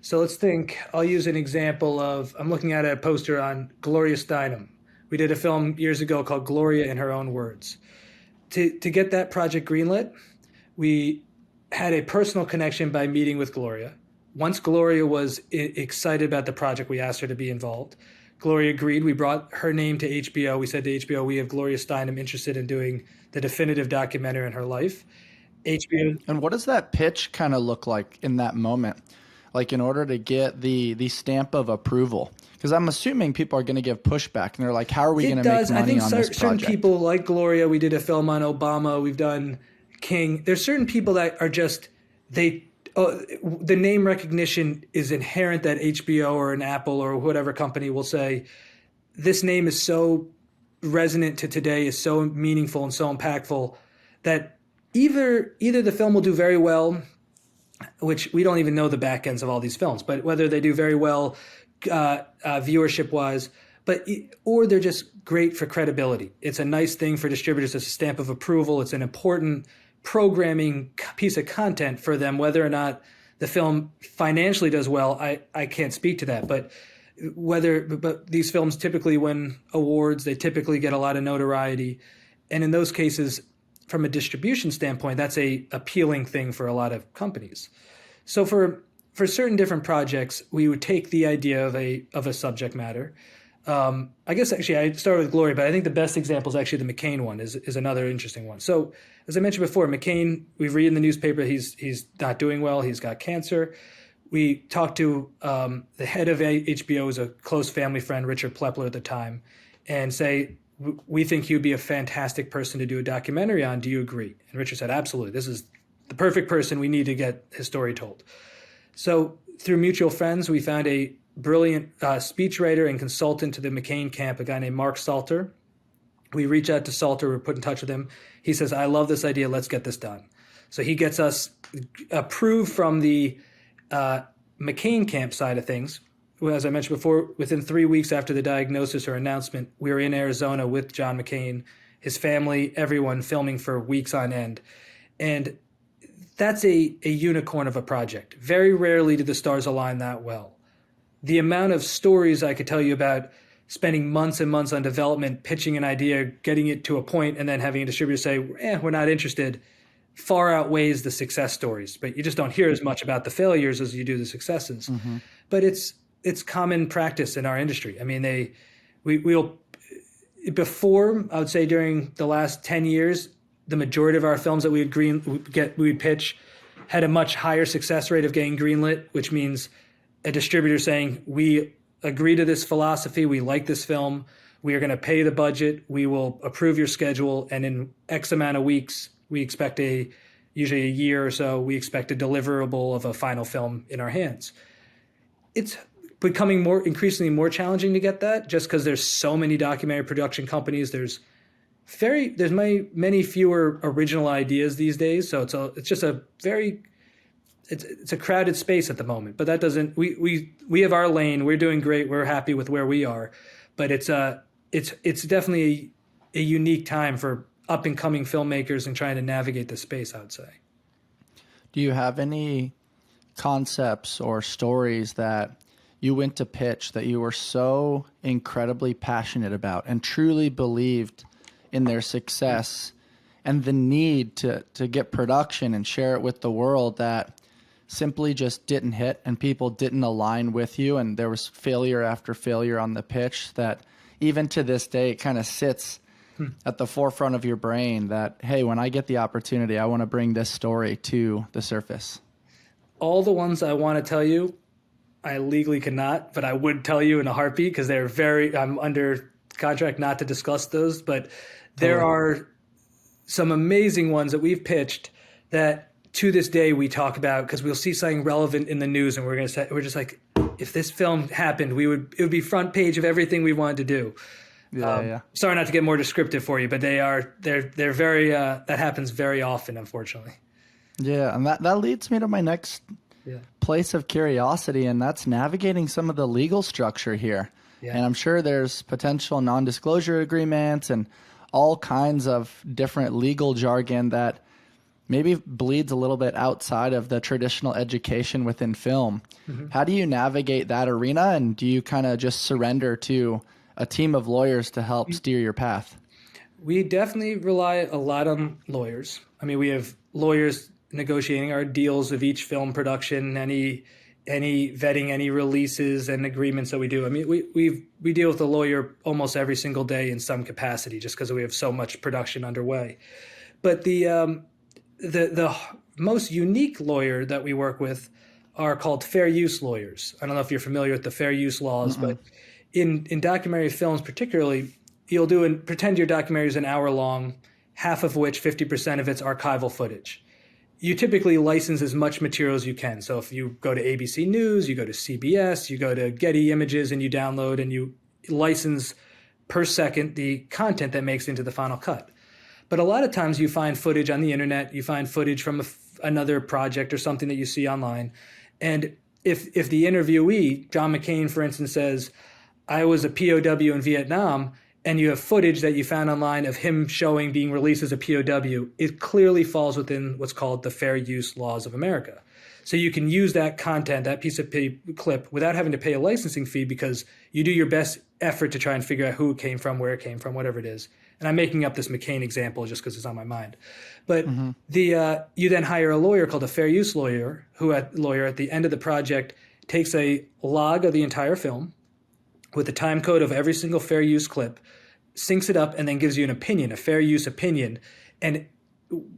So let's think. I'll use an example of, I'm looking at a poster on Gloria Steinem. We did a film years ago called Gloria in Her Own Words. To get that project greenlit, we had a personal connection by meeting with Gloria. Once Gloria was excited about the project, we asked her to be involved. Gloria agreed. We brought her name to HBO. We said to HBO, we have Gloria Steinem interested in doing the definitive documentary in her life. HBO. And what does that pitch kind of look like in that moment? Like in order to get the stamp of approval? Because I'm assuming people are going to give pushback and they're like, how are we going to make money on this project? I think certain people like Gloria, we did a film on Obama, we've done King. There's certain people that are just, the name recognition is inherent, that HBO or an Apple or whatever company will say, this name is so resonant to today, is so meaningful and so impactful that either the film will do very well, which we don't even know the back ends of all these films, but whether they do very well viewership wise, or they're just great for credibility. It's a nice thing for distributors. It's a stamp of approval. It's an important programming piece of content for them. Whether or not the film financially does well, I can't speak to that. But these films typically win awards. They typically get a lot of notoriety. And in those cases, from a distribution standpoint, that's a appealing thing for a lot of companies. So for certain different projects, we would take the idea of a subject matter. I guess actually I started with Gloria, but I think the best example is actually the McCain one is another interesting one. So as I mentioned before, McCain, we read in the newspaper he's not doing well. He's got cancer. We talked to the head of HBO, was a close family friend, Richard Plepler at the time, and say, we think he would be a fantastic person to do a documentary on. Do you agree? And Richard said, absolutely. This is the perfect person. We need to get his story told. So through mutual friends, we found a brilliant speechwriter and consultant to the McCain camp, a guy named Mark Salter. We reach out to Salter. We're put in touch with him. He says, I love this idea. Let's get this done. So he gets us approved from the McCain camp side of things. As I mentioned before, within 3 weeks after the diagnosis or announcement, we were in Arizona with John McCain, his family, everyone, filming for weeks on end. And that's a unicorn of a project. Very rarely do the stars align that well. The amount of stories I could tell you about spending months and months on development, pitching an idea, getting it to a point, and then having a distributor say, we're not interested, far outweighs the success stories. But you just don't hear as much about the failures as you do the successes. Mm-hmm. But it's common practice in our industry. I mean, we'll before, I would say during the last 10 years, the majority of our films that we would pitch had a much higher success rate of getting greenlit, which means a distributor saying, we agree to this philosophy, we like this film, we are going to pay the budget, we will approve your schedule, and in X amount of weeks, we expect usually a year or so, we expect a deliverable of a final film in our hands. It's becoming increasingly more challenging to get that, just because there's so many documentary production companies. There's many fewer original ideas these days. So it's a crowded space at the moment. But that doesn't. We have our lane. We're doing great. We're happy with where we are. But it's definitely a unique time for up and coming filmmakers and trying to navigate the space, I would say. Do you have any concepts or stories that you went to pitch that you were so incredibly passionate about and truly believed in their success and the need to get production and share it with the world that simply just didn't hit and people didn't align with you, and there was failure after failure on the pitch that even to this day it kind of sits at the forefront of your brain that, hey, when I get the opportunity, I want to bring this story to the surface? All the ones I want to tell you, I legally cannot, but I would tell you in a heartbeat because I'm under contract not to discuss those, but there are some amazing ones that we've pitched that to this day we talk about because we'll see something relevant in the news and we're just like, if this film happened, it would be front page of everything we wanted to do. Yeah. Sorry not to get more descriptive for you, but they're very, that happens very often, unfortunately. Yeah. And that leads me to my next place of curiosity, and that's navigating some of the legal structure here. Yeah. And I'm sure there's potential non-disclosure agreements and all kinds of different legal jargon that maybe bleeds a little bit outside of the traditional education within film. Mm-hmm. How do you navigate that arena, and do you kind of just surrender to a team of lawyers to help steer your path? We definitely rely a lot on lawyers. I mean, we have lawyers negotiating our deals of each film production, any vetting, any releases and agreements that we do. I mean, we deal with a lawyer almost every single day in some capacity, just because we have so much production underway. But the most unique lawyer that we work with are called fair use lawyers. I don't know if you're familiar with the fair use laws, but in documentary films particularly, you'll pretend your documentary is an hour long, half of which 50% of it's archival footage. You typically license as much material as you can. So if you go to ABC News, you go to CBS, you go to Getty Images, and you download and you license per second the content that makes into the final cut. But a lot of times you find footage on the internet, you find footage from another project or something that you see online. And if the interviewee, John McCain, for instance, says, I was a POW in Vietnam, and you have footage that you found online of him being released as a POW, it clearly falls within what's called the fair use laws of America. So you can use that content, that piece of clip, without having to pay a licensing fee because you do your best effort to try and figure out who it came from, where it came from, whatever it is. And I'm making up this McCain example just because it's on my mind. But you then hire a lawyer called a fair use lawyer, at the end of the project takes a log of the entire film with the time code of every single fair use clip, syncs it up, and then gives you an opinion, a fair use opinion. And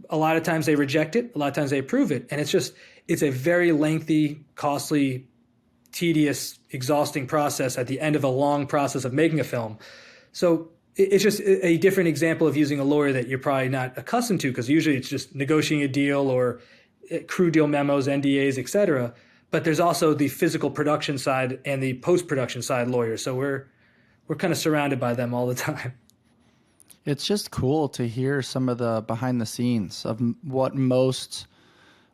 a lot of times they reject it, a lot of times they approve it. And it's a very lengthy, costly, tedious, exhausting process at the end of a long process of making a film. So it's just a different example of using a lawyer that you're probably not accustomed to, because usually it's just negotiating a deal or crew deal memos, NDAs, et cetera. But there's also the physical production side and the post-production side lawyers. So we're kind of surrounded by them all the time. It's just cool to hear some of the behind the scenes of what most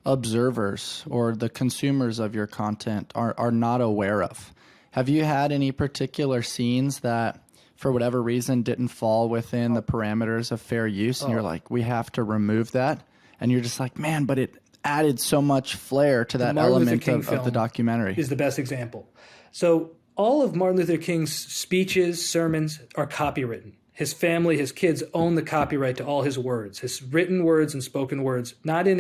observers or the consumers of your content are not aware of. Have you had any particular scenes that, for whatever reason, didn't fall within the parameters of fair use, and you're like, we have to remove that? And you're just like, man, but it added so much flair to that element of the documentary. Is the best example. So all of Martin Luther King's speeches, sermons are copywritten. His family, his kids own the copyright to all his words, his written words and spoken words, not in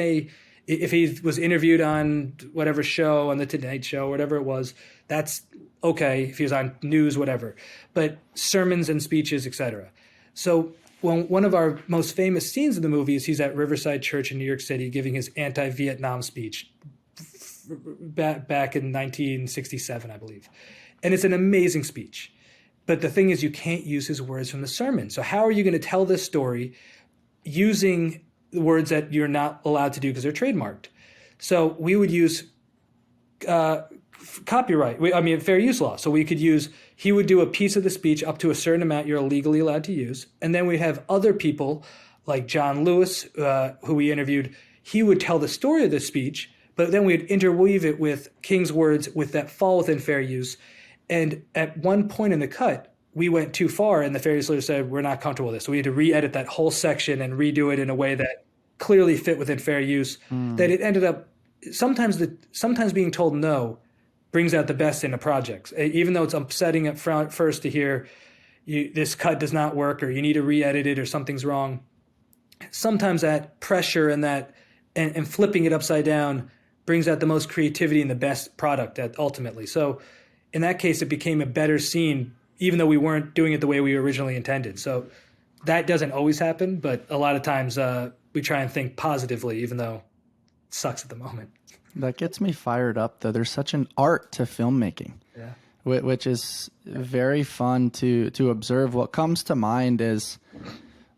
if he was interviewed on whatever show, on the Tonight Show, whatever it was, that's okay. If he was on news, whatever, but sermons and speeches, etc. So one of our most famous scenes in the movie is he's at Riverside Church in New York City giving his anti-Vietnam speech back in 1967, I believe. And it's an amazing speech. But the thing is, you can't use his words from the sermon. So how are you going to tell this story using the words that you're not allowed to do because they're trademarked? So we would use copyright, fair use law. So he would do a piece of the speech up to a certain amount you're legally allowed to use. And then we have other people like John Lewis, who we interviewed. He would tell the story of the speech, but then we'd interweave it with King's words that fall within fair use. And at one point in the cut, we went too far, and the fair use lawyer said, we're not comfortable with this. So we had to re-edit that whole section and redo it in a way that clearly fit within fair use, that it ended up sometimes being told no brings out the best in a project. Even though it's upsetting at first to hear this cut does not work, or you need to re-edit it, or something's wrong. Sometimes that pressure and flipping it upside down brings out the most creativity and the best product ultimately. So in that case, it became a better scene, even though we weren't doing it the way we originally intended. So that doesn't always happen, but a lot of times we try and think positively, even though it sucks at the moment. That gets me fired up, though. There's such an art to filmmaking, which is very fun to observe. What comes to mind is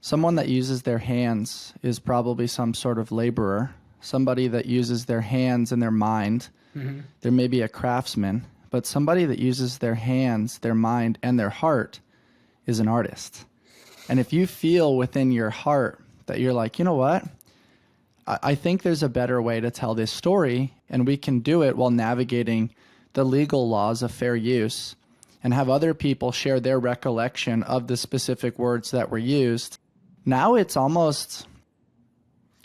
someone that uses their hands is probably some sort of laborer, somebody that uses their hands and their mind. Mm-hmm. There may be a craftsman, but somebody that uses their hands, their mind, and their heart is an artist. And if you feel within your heart that you're like, you know what? I think there's a better way to tell this story, and we can do it while navigating the legal laws of fair use and have other people share their recollection of the specific words that were used. Now it's almost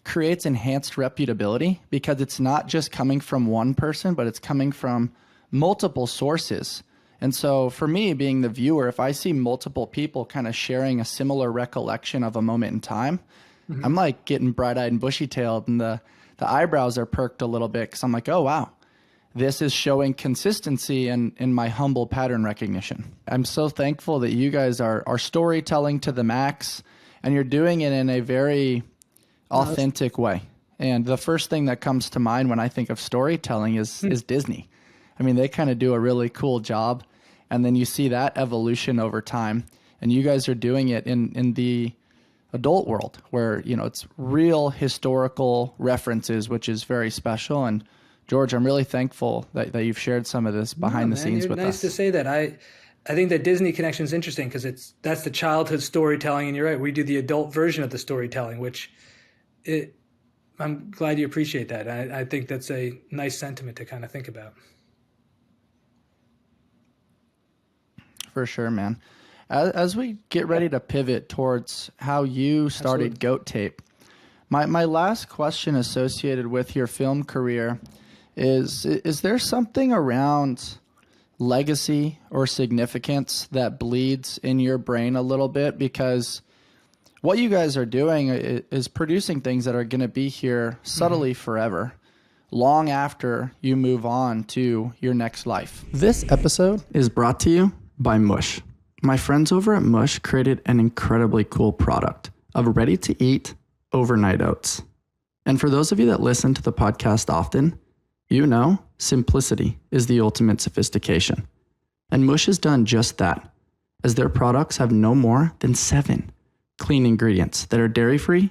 creates enhanced reputability because it's not just coming from one person, but it's coming from multiple sources. And so for me, being the viewer, if I see multiple people kind of sharing a similar recollection of a moment in time, mm-hmm. I'm like getting bright-eyed and bushy-tailed, and the eyebrows are perked a little bit because I'm like, oh, wow, this is showing consistency in my humble pattern recognition. I'm so thankful that you guys are storytelling to the max, and you're doing it in a very authentic way. And the first thing that comes to mind when I think of storytelling is Disney. I mean, they kind of do a really cool job, and then you see that evolution over time, and you guys are doing it in the adult world where, you know, it's real historical references, which is very special. And George, I'm really thankful that you've shared some of this behind the scenes with us. Nice to say that. I think that Disney connection is interesting because that's the childhood storytelling, and you're right, we do the adult version of the storytelling, which I'm glad you appreciate that. I think that's a nice sentiment to kind of think about. For sure, man. As we get ready to pivot towards how you started Goat Tape, my last question associated with your film career is there something around legacy or significance that bleeds in your brain a little bit? Because what you guys are doing is producing things that are going to be here subtly forever, long after you move on to your next life. This episode is brought to you by Mush. My friends over at Mush created an incredibly cool product of ready-to-eat overnight oats. And for those of you that listen to the podcast often, you know simplicity is the ultimate sophistication. And Mush has done just that. as their products have no more than 7 clean ingredients that are dairy-free,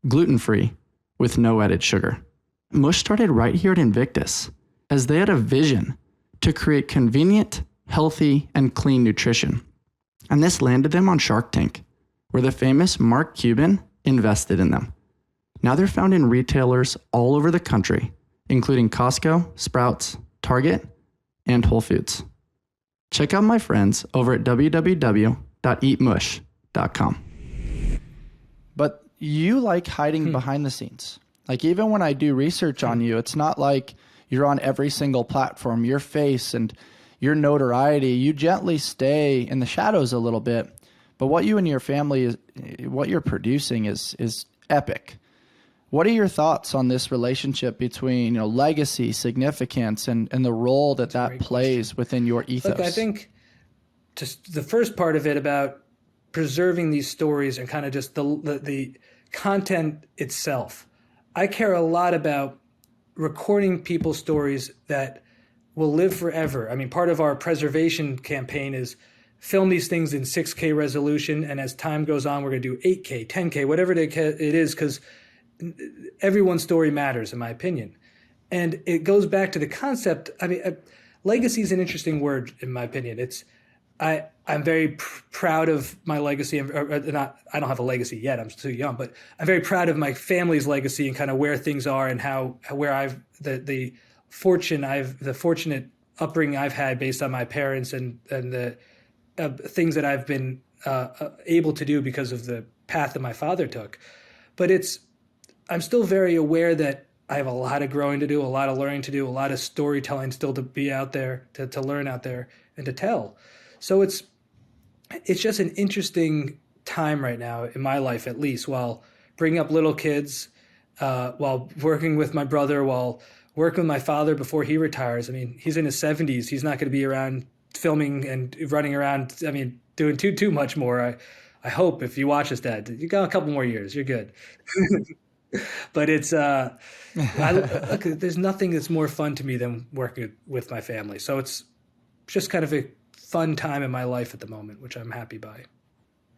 gluten-free, with no added sugar. Mush started right here at Invictus, as they had a vision to create convenient, healthy, and clean nutrition. And this landed them on Shark Tank, where the famous Mark Cuban invested in them. Now they're found in retailers all over the country, including Costco, Sprouts, Target, and Whole Foods. Check out my friends over at www.eatmush.com. But you like hiding behind the scenes. Like, even when I do research on you, it's not like you're on every single platform. Your face and your notoriety, you gently stay in the shadows a little bit. But what you and your family, what you're producing is epic. What are your thoughts on this relationship between, legacy, significance, and the role that plays within your ethos? Look, I think just the first part of it about preserving these stories and kind of just the content itself. I care a lot about recording people's stories that will live forever. I mean, part of our preservation campaign is film these things in 6K resolution, and as time goes on, we're going to do 8K, 10K, whatever it is, because everyone's story matters, in my opinion. And it goes back to the concept. I mean, legacy is an interesting word, in my opinion. I'm very proud of my legacy. I don't have a legacy yet. I'm too young, but I'm very proud of my family's legacy and kind of where things are and the fortunate upbringing I've had based on my parents and the things that I've been able to do because of the path that my father took. But I'm still very aware that I have a lot of growing to do, a lot of learning to do, a lot of storytelling still to be out there, to learn out there and to tell. So it's just an interesting time right now in my life, at least, while bringing up little kids, while working with my brother, while working with my father before he retires. I mean, he's in his 70s. He's not going to be around filming and running around, doing too much more. I hope, if you watch this, Dad, you got a couple more years. You're good. But it's look, there's nothing that's more fun to me than working with my family. So it's just kind of a fun time in my life at the moment, which I'm happy by.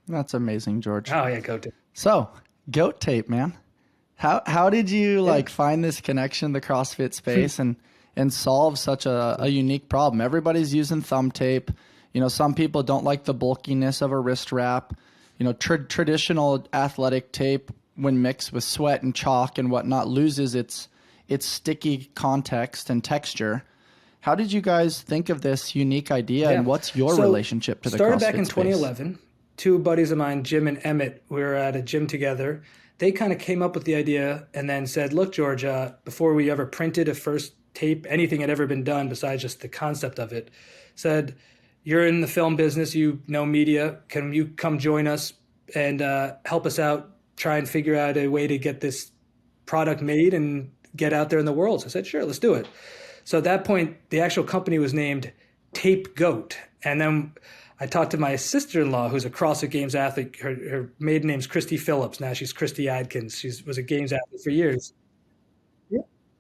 That's amazing, George. Oh yeah, goat tape. So, goat tape, man. How did you find this connection in the CrossFit space and solve such a unique problem? Everybody's using thumb tape. Some people don't like the bulkiness of a wrist wrap. Traditional athletic tape, when mixed with sweat and chalk and whatnot, loses its sticky context and texture. How did you guys think of this unique idea, and what's your relationship to the CrossFit space? Started back in space? 2011. Two buddies of mine, Jim and Emmett, we were at a gym together. They kind of came up with the idea and then said, look, George, before we ever printed a first tape, anything had ever been done besides just the concept of it, said, you're in the film business, media, can you come join us and help us out, try and figure out a way to get this product made and get out there in the world? So I said, sure, let's do it. So at that point, the actual company was named Tape Goat. And then I talked to my sister-in-law, who's a CrossFit Games athlete. Her maiden name's Christy Phillips. Now she's Christy Adkins. She was a Games athlete for years.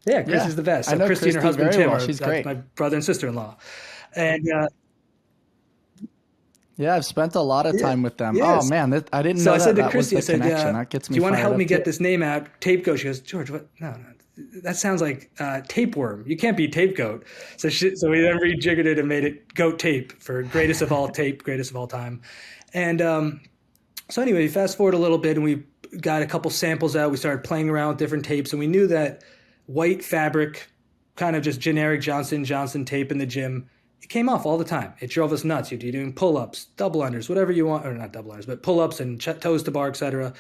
Yeah, Christy's the best. So I know Christy and her husband, very Tim, well. are She's great. my brother and sister-in-law. And yeah, I've spent a lot of time with them. Yes. Oh, man, I didn't so know I said to that Christy, was the connection. That gets me do you want to fired help up me get too. this name out? Tape Goat. She goes, George, what? No. That sounds like tapeworm. You can't be Tape Goat. So we then rejiggered it and made it Goat Tape for greatest of all tape, greatest of all time. And so anyway, fast forward a little bit and we got a couple samples out. We started playing around with different tapes and we knew that white fabric, kind of just generic Johnson & Johnson tape in the gym, it came off all the time. It drove us nuts. You're doing pull-ups, double unders, whatever you want, or not double unders, but pull-ups and toes to bar, etc.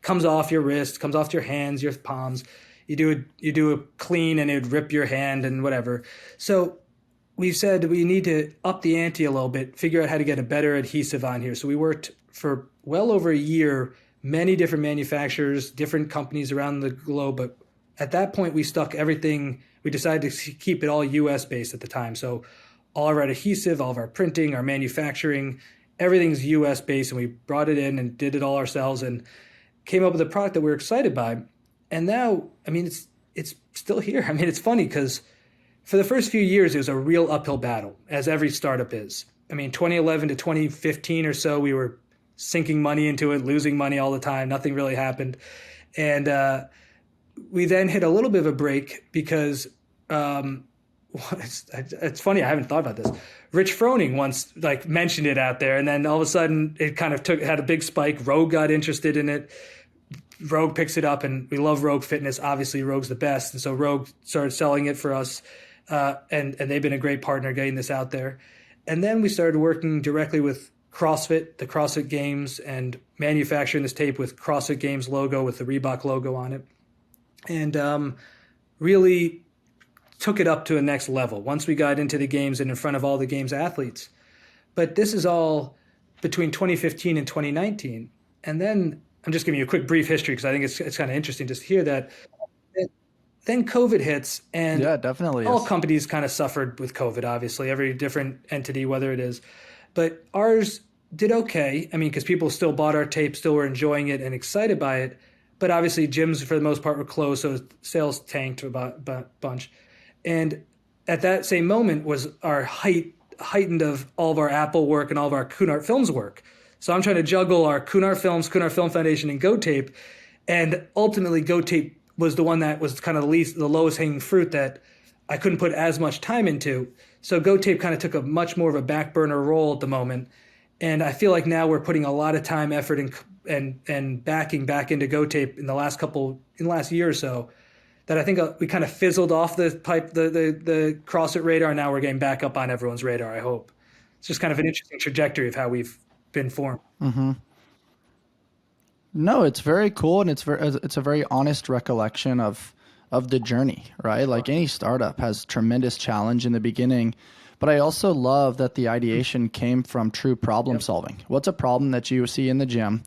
Comes off your wrist, comes off your hands, your palms. You do a clean and it'd rip your hand and whatever. So we said we need to up the ante a little bit, figure out how to get a better adhesive on here. So we worked for well over a year, many different manufacturers, different companies around the globe. But at that point, we stuck everything. We decided to keep it all US based at the time. So all of our adhesive, all of our printing, our manufacturing, everything's US based. And we brought it in and did it all ourselves and came up with a product that we were excited by. And now, it's still here. It's funny because for the first few years, it was a real uphill battle, as every startup is. I mean, 2011 to 2015 or so, we were sinking money into it, losing money all the time. Nothing really happened. And we then hit a little bit of a break because um, it's funny. I haven't thought about this. Rich Froning once like mentioned it out there, and then all of a sudden it kind of had a big spike. Rogue got interested in it. Rogue picks it up, and we love Rogue Fitness. Obviously, Rogue's the best, and so Rogue started selling it for us, and they've been a great partner getting this out there. And then we started working directly with CrossFit, the CrossFit Games, and manufacturing this tape with CrossFit Games logo with the Reebok logo on it, and really took it up to a next level once we got into the games and in front of all the games athletes. But this is all between 2015 and 2019, and then I'm just giving you a quick brief history because I think it's kind of interesting just to hear that. Then COVID hits, and Yeah, definitely all is. companies kind of suffered with COVID, obviously, every different entity, whether it is. But ours did okay. I mean, because people still bought our tape, still were enjoying it and excited by it. But obviously, gyms, for the most part, were closed, so sales tanked a bunch. And at that same moment was our heightened of all of our Apple work and all of our Kunhardt Films work. So I'm trying to juggle our Kunhardt Films, Kunhardt Film Foundation, and GoTape. And ultimately, GoTape was the one that was kind of the lowest hanging fruit that I couldn't put as much time into. So GoTape kind of took a much more of a back burner role at the moment. And I feel like now we're putting a lot of time, effort, and backing back into GoTape in the last year or so. That I think we kind of fizzled off the CrossFit radar. And now we're getting back up on everyone's radar, I hope. It's just kind of an interesting trajectory of how we've been formed. No, it's very cool, and it's a very honest recollection of the journey, right? Like any startup has tremendous challenge in the beginning, but I also love that the ideation came from true problem solving. What's a problem that you see in the gym?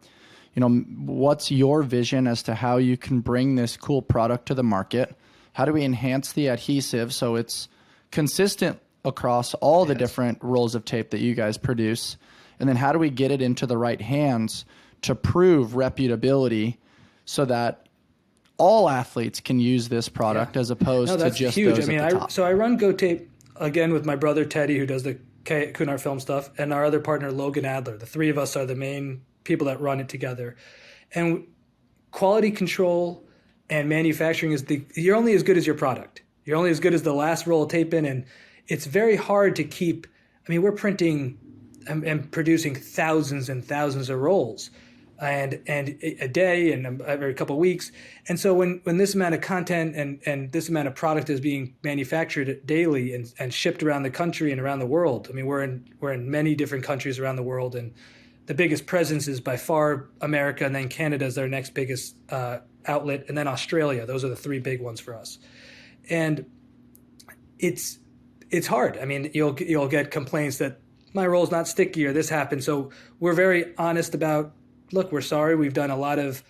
You know, what's your vision as to how you can bring this cool product to the market? How do we enhance the adhesive so it's consistent across all the different rolls of tape that you guys produce? And then how do we get it into the right hands to prove reputability so that all athletes can use this product as opposed to just huge. those I mean, at the top? so I run GoTape again with my brother Teddy, who does the Kunhardt Film stuff, and our other partner Logan Adler. The three of us are the main people that run it together. And quality control and manufacturing you're only as good as your product. You're only as good as the last roll of tape in, and it's very hard to keep. I mean, we're printing and producing thousands and thousands of rolls, and a day and every couple of weeks. And so when this amount of content and this amount of product is being manufactured daily and shipped around the country and around the world, I mean, we're in many different countries around the world, and the biggest presence is by far America, and then Canada is their next biggest outlet, and then Australia. Those are the three big ones for us. And it's hard. I mean, you'll get complaints that my roll's not sticky or this happened. So we're very honest about, look, we're sorry. We've done a lot of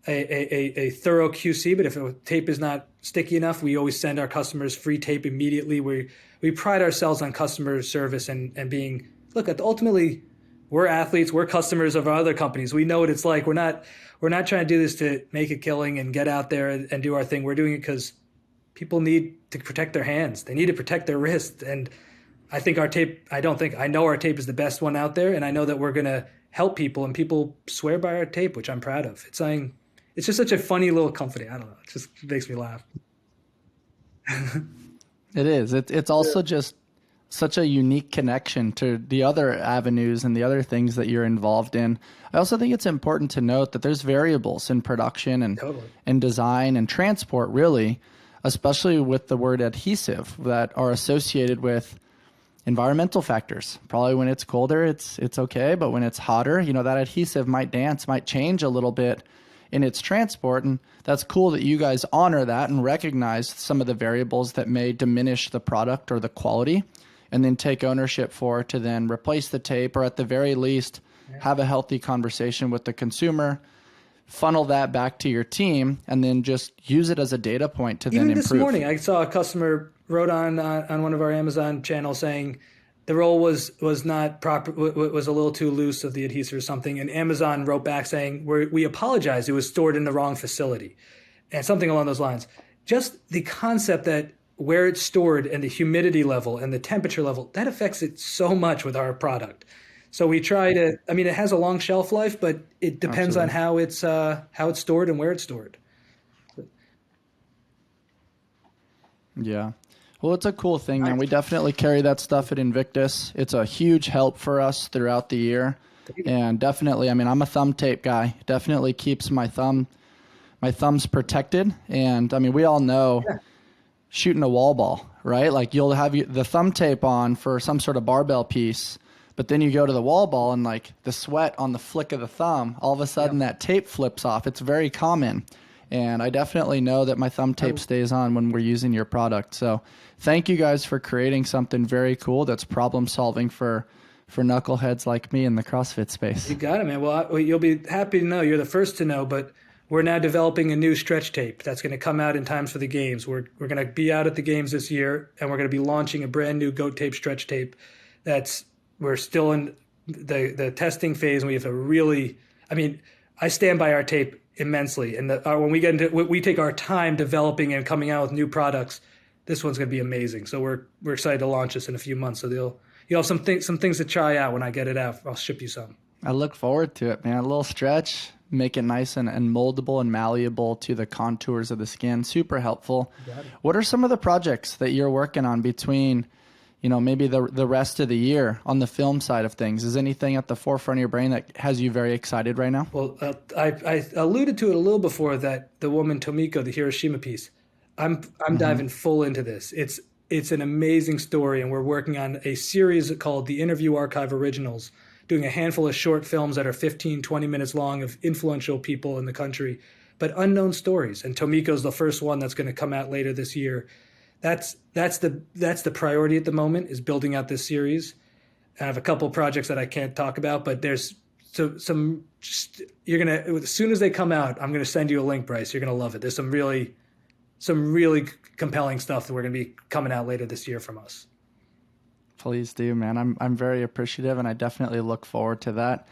a thorough QC, but if a tape is not sticky enough, we always send our customers free tape immediately. We pride ourselves on customer service and being, look, ultimately, we're athletes, we're customers of our other companies. We know what it's like. We're not trying to do this to make a killing and get out there and do our thing. We're doing it because people need to protect their hands. They need to protect their wrists. And I think I know our tape is the best one out there, and I know that we're going to help people, and people swear by our tape, which I'm proud of. It's just such a funny little company. I don't know. It just makes me laugh. It is. It's also just such a unique connection to the other avenues and the other things that you're involved in. I also think it's important to note that there's variables in production and design and transport, really, especially with the word adhesive, that are associated with environmental factors. Probably when it's colder, it's okay, but when it's hotter, that adhesive might change a little bit in its transport. And that's cool that you guys honor that and recognize some of the variables that may diminish the product or the quality, and then take ownership for to then replace the tape, or at the very least have a healthy conversation with the consumer, funnel that back to your team, and then just use it as a data point to then improve. Even this morning, I saw a customer wrote on one of our Amazon channels saying the roll was not proper, was a little too loose of the adhesive or something, and Amazon wrote back saying we apologize, it was stored in the wrong facility, and something along those lines. Just the concept that where it's stored and the humidity level and the temperature level, that affects it so much with our product. So we try to, I mean, it has a long shelf life, but it depends on Absolutely. how it's stored and where it's stored. Yeah. Well, it's a cool thing, man. We definitely carry that stuff at Invictus. It's a huge help for us throughout the year. And definitely, I mean, I'm a thumb tape guy. Definitely keeps my thumbs protected. And I mean, we all know shooting a wall ball, right? Like you'll have the thumb tape on for some sort of barbell piece, but then you go to the wall ball and like the sweat on the flick of the thumb, all of a sudden that tape flips off. It's very common. And I definitely know that my thumb tape stays on when we're using your product. So thank you guys for creating something very cool that's problem solving for knuckleheads like me in the CrossFit space. You got it, man. Well, you'll be happy to know. You're the first to know, but we're now developing a new stretch tape that's going to come out in times for the games. We're going to be out at the games this year, and we're going to be launching a brand new goat tape stretch tape. We're still in the testing phase, and we have to really. I mean, I stand by our tape immensely, and when we get into, we take our time developing and coming out with new products. This one's going to be amazing. So we're excited to launch this in a few months. So you'll have some things to try out when I get it out. I'll ship you some. I look forward to it, man. A little stretch, make it nice and moldable and malleable to the contours of the skin. Super helpful. What are some of the projects that you're working on between, maybe the rest of the year on the film side of things? Is anything at the forefront of your brain that has you very excited right now? Well, I alluded to it a little before, that the woman Tomiko, the Hiroshima piece. I'm diving full into this. It's an amazing story, and we're working on a series called the Interview Archive Originals, doing a handful of short films that are 15, 20 minutes long of influential people in the country, but unknown stories. And Tomiko's the first one that's going to come out later this year. That's the priority at the moment, is building out this series. I have a couple projects that I can't talk about, but there's some you're going to, as soon as they come out, I'm going to send you a link, Bryce. You're going to love it. There's some really compelling stuff that we're going to be coming out later this year from us. Please do, man. I'm very appreciative, and I definitely look forward to that.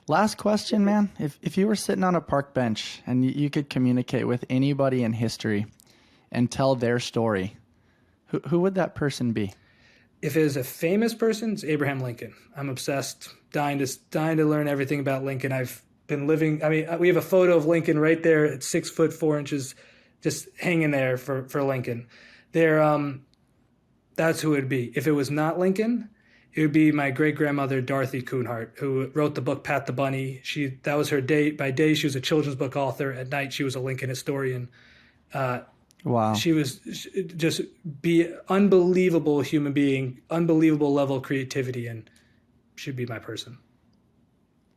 Last question, man. If you were sitting on a park bench and you could communicate with anybody in history and tell their story, who would that person be? If it is a famous person, it's Abraham Lincoln. I'm obsessed, dying to learn everything about Lincoln. I've been living. I mean, we have a photo of Lincoln right there at 6 foot 4 inches, just hanging there for Lincoln. That's who it would be. If it was not Lincoln, it would be my great-grandmother, Dorothy Kunhardt, who wrote the book Pat the Bunny. That was her day. By day, she was a children's book author. At night, she was a Lincoln historian. Wow. She was just unbelievable human being, unbelievable level of creativity, and she'd be my person.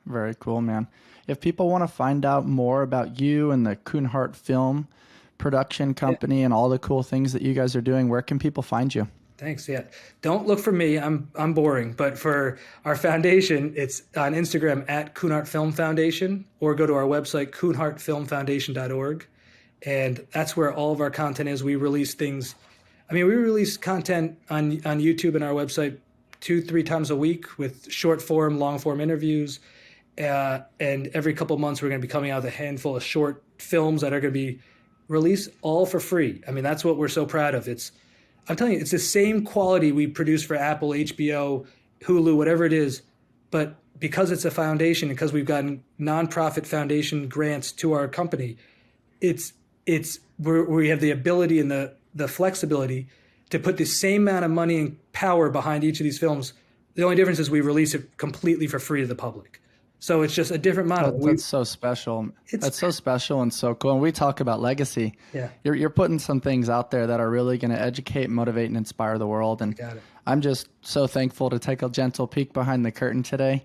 Very cool, man. If people want to find out more about you and the Kunhardt film production company and all the cool things that you guys are doing, where can people find you? Thanks. Yeah. Don't look for me. I'm boring. But for our foundation, it's on Instagram at Kunhardt Film Foundation, or go to our website, kunhardtfilmfoundation.org. And that's where all of our content is. We release things. I mean, we release content on YouTube and our website 2-3 times a week with short form, long form interviews. And every couple of months, we're going to be coming out with a handful of short films that are going to be released all for free. I mean, that's what we're so proud of. I'm telling you, it's the same quality we produce for Apple, HBO, Hulu, whatever it is. But because it's a foundation, because we've gotten nonprofit foundation grants to our company, we have the ability and the flexibility to put the same amount of money and power behind each of these films. The only difference is we release it completely for free to the public. So it's just a different model. That's so special. That's so special and so cool. And we talk about legacy. Yeah. You're putting some things out there that are really going to educate, motivate, and inspire the world. And I'm just so thankful to take a gentle peek behind the curtain today.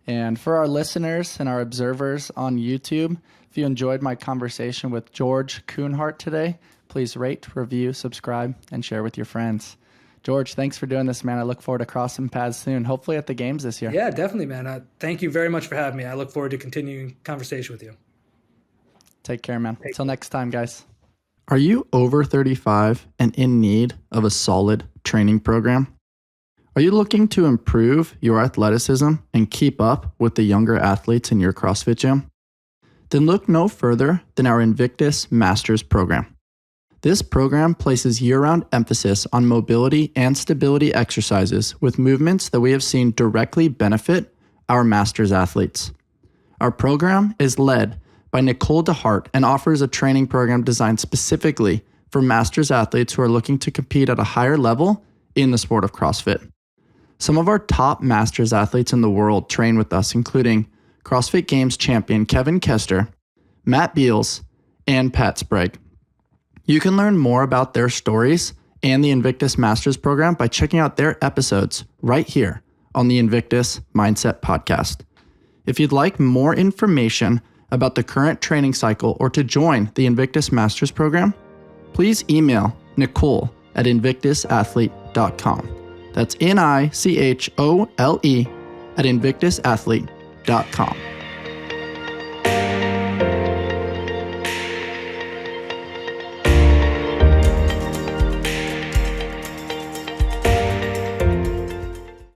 And for our listeners and our observers on YouTube, if you enjoyed my conversation with George Kunhardt today, please rate, review, subscribe, and share with your friends. George, thanks for doing this, man. I look forward to crossing paths soon, hopefully at the games this year. Yeah, definitely, man. Thank you very much for having me. I look forward to continuing conversation with you. Take care, man. Until next time, guys. Are you over 35 and in need of a solid training program? Are you looking to improve your athleticism and keep up with the younger athletes in your CrossFit gym? Then look no further than our Invictus Masters program. This program places year-round emphasis on mobility and stability exercises with movements that we have seen directly benefit our Masters athletes. Our program is led by Nicole DeHart and offers a training program designed specifically for Masters athletes who are looking to compete at a higher level in the sport of CrossFit. Some of our top Masters athletes in the world train with us, including CrossFit Games champion Kevin Kester, Matt Beals, and Pat Sprague. You can learn more about their stories and the Invictus Masters program by checking out their episodes right here on the Invictus Mindset Podcast. If you'd like more information about the current training cycle or to join the Invictus Masters program, please email Nicole at invictusathlete.com. That's NICHOLE at invictusathlete.com.